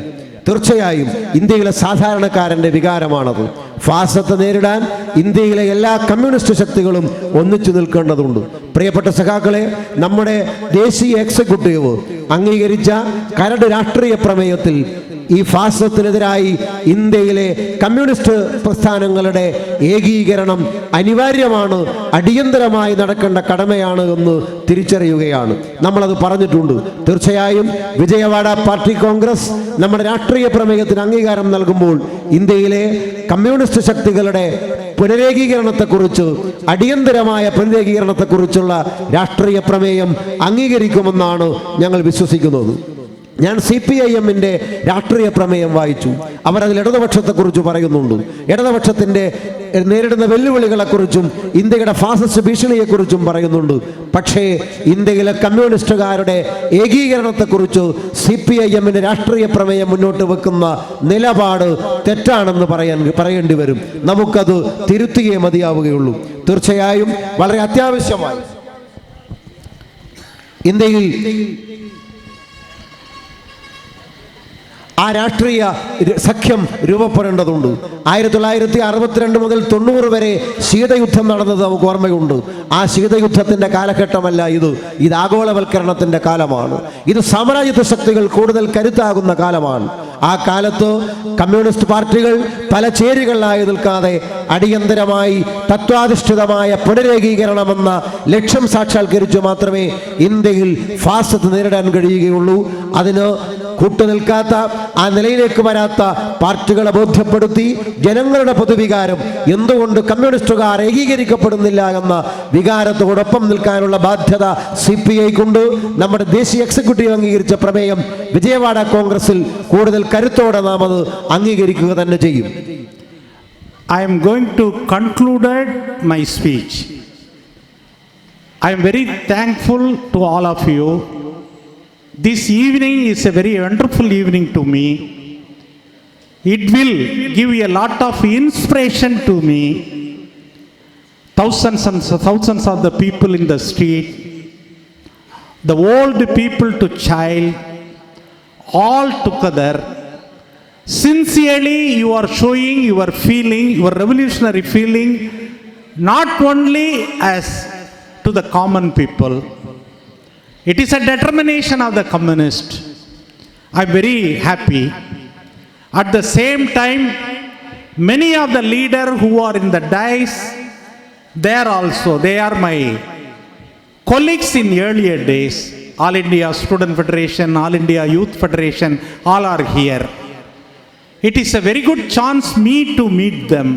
തീർച്ചയായും ഇന്ത്യയിലെ സാധാരണക്കാരൻ്റെ വികാരമാണത്. ഫാസിസത്തെ നേരിടാൻ ഇന്ത്യയിലെ എല്ലാ കമ്മ്യൂണിസ്റ്റ് ശക്തികളും ഒന്നിച്ചു നിൽക്കേണ്ടതുണ്ട്. പ്രിയപ്പെട്ട സഖാക്കളെ, നമ്മുടെ ദേശീയ എക്സിക്യൂട്ടീവ് അംഗീകരിച്ച കരട് രാഷ്ട്രീയ പ്രമേയത്തിൽ ഈ ഫാസിസത്തിനെതിരായി ഇന്ത്യയിലെ കമ്മ്യൂണിസ്റ്റ് പ്രസ്ഥാനങ്ങളുടെ ഏകീകരണം അനിവാര്യമാണ്, അടിയന്തരമായി നടക്കേണ്ട കടമയാണ് എന്ന് തിരിച്ചറിയുകയാണ്. നമ്മളത് പറഞ്ഞിട്ടുണ്ട്. തീർച്ചയായും വിജയവാഡ പാർട്ടി കോൺഗ്രസ് നമ്മുടെ രാഷ്ട്രീയ പ്രമേയത്തിന് അംഗീകാരം നൽകുമ്പോൾ ഇന്ത്യയിലെ കമ്മ്യൂണിസ്റ്റ് ശക്തികളുടെ പുനരേകീകരണത്തെക്കുറിച്ച്, അടിയന്തരമായ പുനരേകീകരണത്തെക്കുറിച്ചുള്ള രാഷ്ട്രീയ പ്രമേയം അംഗീകരിക്കുമെന്നാണ് ഞങ്ങൾ വിശ്വസിക്കുന്നത്. ഞാൻ CPIM-ന്റെ രാഷ്ട്രീയ പ്രമേയം വായിച്ചു. അവരതിൽ ഇടതുപക്ഷത്തെക്കുറിച്ച് പറയുന്നുണ്ട്. ഇടതുപക്ഷത്തിൻ്റെ നേരിടുന്ന വെല്ലുവിളികളെക്കുറിച്ചും ഇന്ത്യയുടെ ഫാസിസ്റ്റ് ഭീഷണിയെക്കുറിച്ചും പറയുന്നുണ്ട്. പക്ഷേ ഇന്ത്യയിലെ കമ്മ്യൂണിസ്റ്റുകാരുടെ ഏകീകരണത്തെക്കുറിച്ച് CPIM-ന്റെ രാഷ്ട്രീയ പ്രമേയം മുന്നോട്ട് വെക്കുന്ന നിലപാട് തെറ്റാണെന്ന് പറയേണ്ടി വരും. നമുക്കത് തിരുത്തിയേ മതിയാവുകയുള്ളൂ. തീർച്ചയായും വളരെ അത്യാവശ്യമായി ഇന്ത്യയിൽ ആ രാഷ്ട്രീയ സഖ്യം രൂപപ്പെടേണ്ടതുണ്ട്. 1962 മുതൽ 90 വരെ ശീതയുദ്ധം നടന്നത് നമുക്ക് ഓർമ്മയുണ്ട്. ആ ശീതയുദ്ധത്തിൻ്റെ കാലഘട്ടമല്ല ഇത് ആഗോളവൽക്കരണത്തിൻ്റെ കാലമാണ്. ഇത് സാമ്രാജ്യത്വ ശക്തികൾ കൂടുതൽ കരുത്താകുന്ന കാലമാണ്. ആ കാലത്ത് കമ്മ്യൂണിസ്റ്റ് പാർട്ടികൾ പല ചേരികളിലായി നിൽക്കാതെ അടിയന്തരമായി തത്വാധിഷ്ഠിതമായ പുനരേകീകരണമെന്ന ലക്ഷ്യം സാക്ഷാത്കരിച്ചു മാത്രമേ ഇന്ത്യയിൽ ഫാസിസത്തെ നേരിടാൻ കഴിയുകയുള്ളൂ. അതിന് കൂട്ടുനിൽക്കാത്ത, ആ നിലയിലേക്ക് വരാത്ത പാർട്ടികളെ ബോധ്യപ്പെടുത്തി ജനങ്ങളുടെ പൊതുവികാരം എന്തുകൊണ്ട് കമ്മ്യൂണിസ്റ്റുകാർ ഏകീകരിക്കപ്പെടുന്നില്ല എന്ന വികാരത്തോടൊപ്പം നിൽക്കാനുള്ള ബാധ്യത CPIക്കുണ്ട്. നമ്മുടെ ദേശീയ എക്സിക്യൂട്ടീവ് അംഗീകരിച്ച പ്രമേയം വിജയവാഡ കോൺഗ്രസിൽ കൂടുതൽ കരുത്തോടെ നാം അത് അംഗീകരിക്കുക തന്നെ ചെയ്യും. I am going to conclude my speech. I am very thankful to all of you. This evening is a very wonderful evening to me. It will give a lot of inspiration to me. Thousands and thousands of the people in the street, the old people to child, all together, sincerely you are showing your feeling, your revolutionary feeling, not only as to the common people. It is a determination of the communist. I am very happy. At the same time, many of the leaders who are in the dais, they are my colleagues in earlier days. All India Student Federation, All India Youth Federation, all are here. It is a very good chance me to meet them.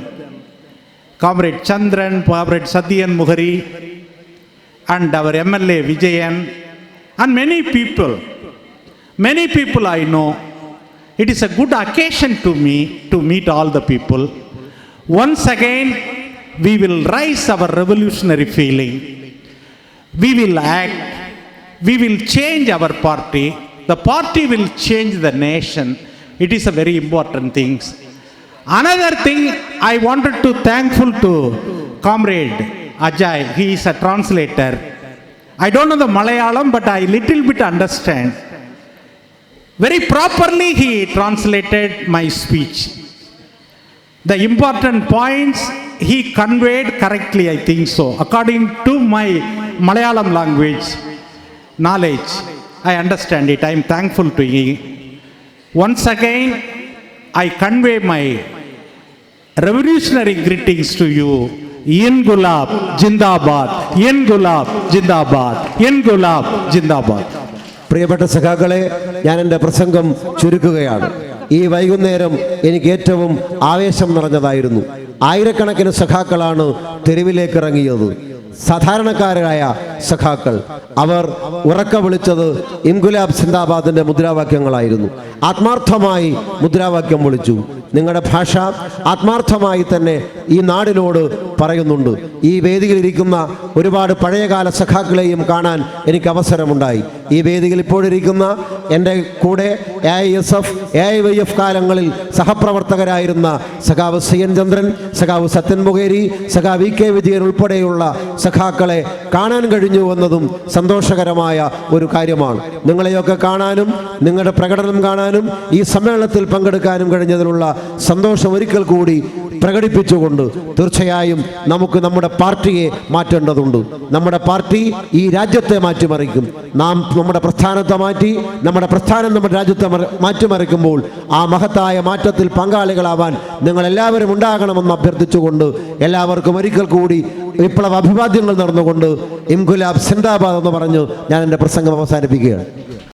Comrade Chandran, Comrade Satyan Muhari, and our MLA Vijayan, and many people I know. It is a good occasion to me to meet all the people. Once again, we will raise our revolutionary feeling. We will act. We will change our party. The party will change the nation. It is a very important thing. Another thing I wanted to thankful to Comrade Ajay. He is a translator. I don't know the Malayalam, but I little bit understand. Very properly he translated my speech. The important points he conveyed correctly, I think so. According to my Malayalam language knowledge, I understand it. I am thankful to him. Once again, I convey my revolutionary greetings to you. Ingulab Jindabad, Ingulab Jindabad, Ingulab Jindabad. പ്രിയപ്പെട്ട സഖാക്കളെ, ഞാൻ എൻ്റെ പ്രസംഗം ചുരുക്കുകയാണ്. ഈ വൈകുന്നേരം എനിക്ക് ഏറ്റവും ആവേശം നിറഞ്ഞതായിരുന്നു. ആയിരക്കണക്കിന് സഖാക്കളാണ് തെരുവിലേക്ക് ഇറങ്ങിയത്. സാധാരണക്കാരായ സഖാക്കൾ. അവർ ഉറക്ക വിളിച്ചത് ഇൻകുലാബ് സിന്ദാബാദിന്റെ മുദ്രാവാക്യങ്ങളായിരുന്നു. ആത്മാർത്ഥമായി മുദ്രാവാക്യം വിളിച്ചു. നിങ്ങളുടെ ഭാഷ ആത്മാർത്ഥമായി തന്നെ ഈ നാടിനോട് പറയുന്നുണ്ട്. ഈ വേദിയിലിരിക്കുന്ന ഒരുപാട് പഴയകാല സഖാക്കളെയും കാണാൻ എനിക്ക് അവസരമുണ്ടായി. ഈ വേദിയിൽ ഇപ്പോഴിരിക്കുന്ന എൻ്റെ കൂടെ AISF, AIYF കാലങ്ങളിൽ സഹപ്രവർത്തകരായിരുന്ന സഖാവ് CN ചന്ദ്രൻ, സഖാവ് സത്യൻ മുഖേരി, സഖാവ് VK വിജയൻ ഉൾപ്പെടെയുള്ള സഖാക്കളെ കാണാൻ കഴിഞ്ഞു എന്നതും സന്തോഷകരമായ ഒരു കാര്യമാണ്. നിങ്ങളെയൊക്കെ കാണാനും നിങ്ങളുടെ പ്രകടനം കാണാനും ഈ സമ്മേളനത്തിൽ പങ്കെടുക്കാനും കഴിഞ്ഞതിലുള്ള സന്തോഷം ഒരിക്കൽ കൂടി പ്രകടിപ്പിച്ചുകൊണ്ട് തീർച്ചയായും നമുക്ക് നമ്മുടെ പാർട്ടിയെ മാറ്റേണ്ടതുണ്ട്. നമ്മുടെ പാർട്ടി ഈ രാജ്യത്തെ മാറ്റിമറിക്കും. നാം നമ്മുടെ പ്രസ്ഥാനത്തെ മാറ്റി, നമ്മുടെ പ്രസ്ഥാനം നമ്മുടെ രാജ്യത്തെ മാറ്റിമറിക്കുമ്പോൾ ആ മഹത്തായ മാറ്റത്തിൽ പങ്കാളികളാവാൻ നിങ്ങളെല്ലാവരും ഉണ്ടാകണമെന്ന് അഭ്യർത്ഥിച്ചുകൊണ്ട് എല്ലാവർക്കും ഒരിക്കൽ കൂടി വിപ്ലവ അഭിവാദ്യങ്ങൾ നടന്നുകൊണ്ട് ഇൻകുലാബ് സിന്ദാബാദ് എന്ന് പറഞ്ഞ് ഞാൻ എൻ്റെ പ്രസംഗം അവസാനിപ്പിക്കുകയാണ്.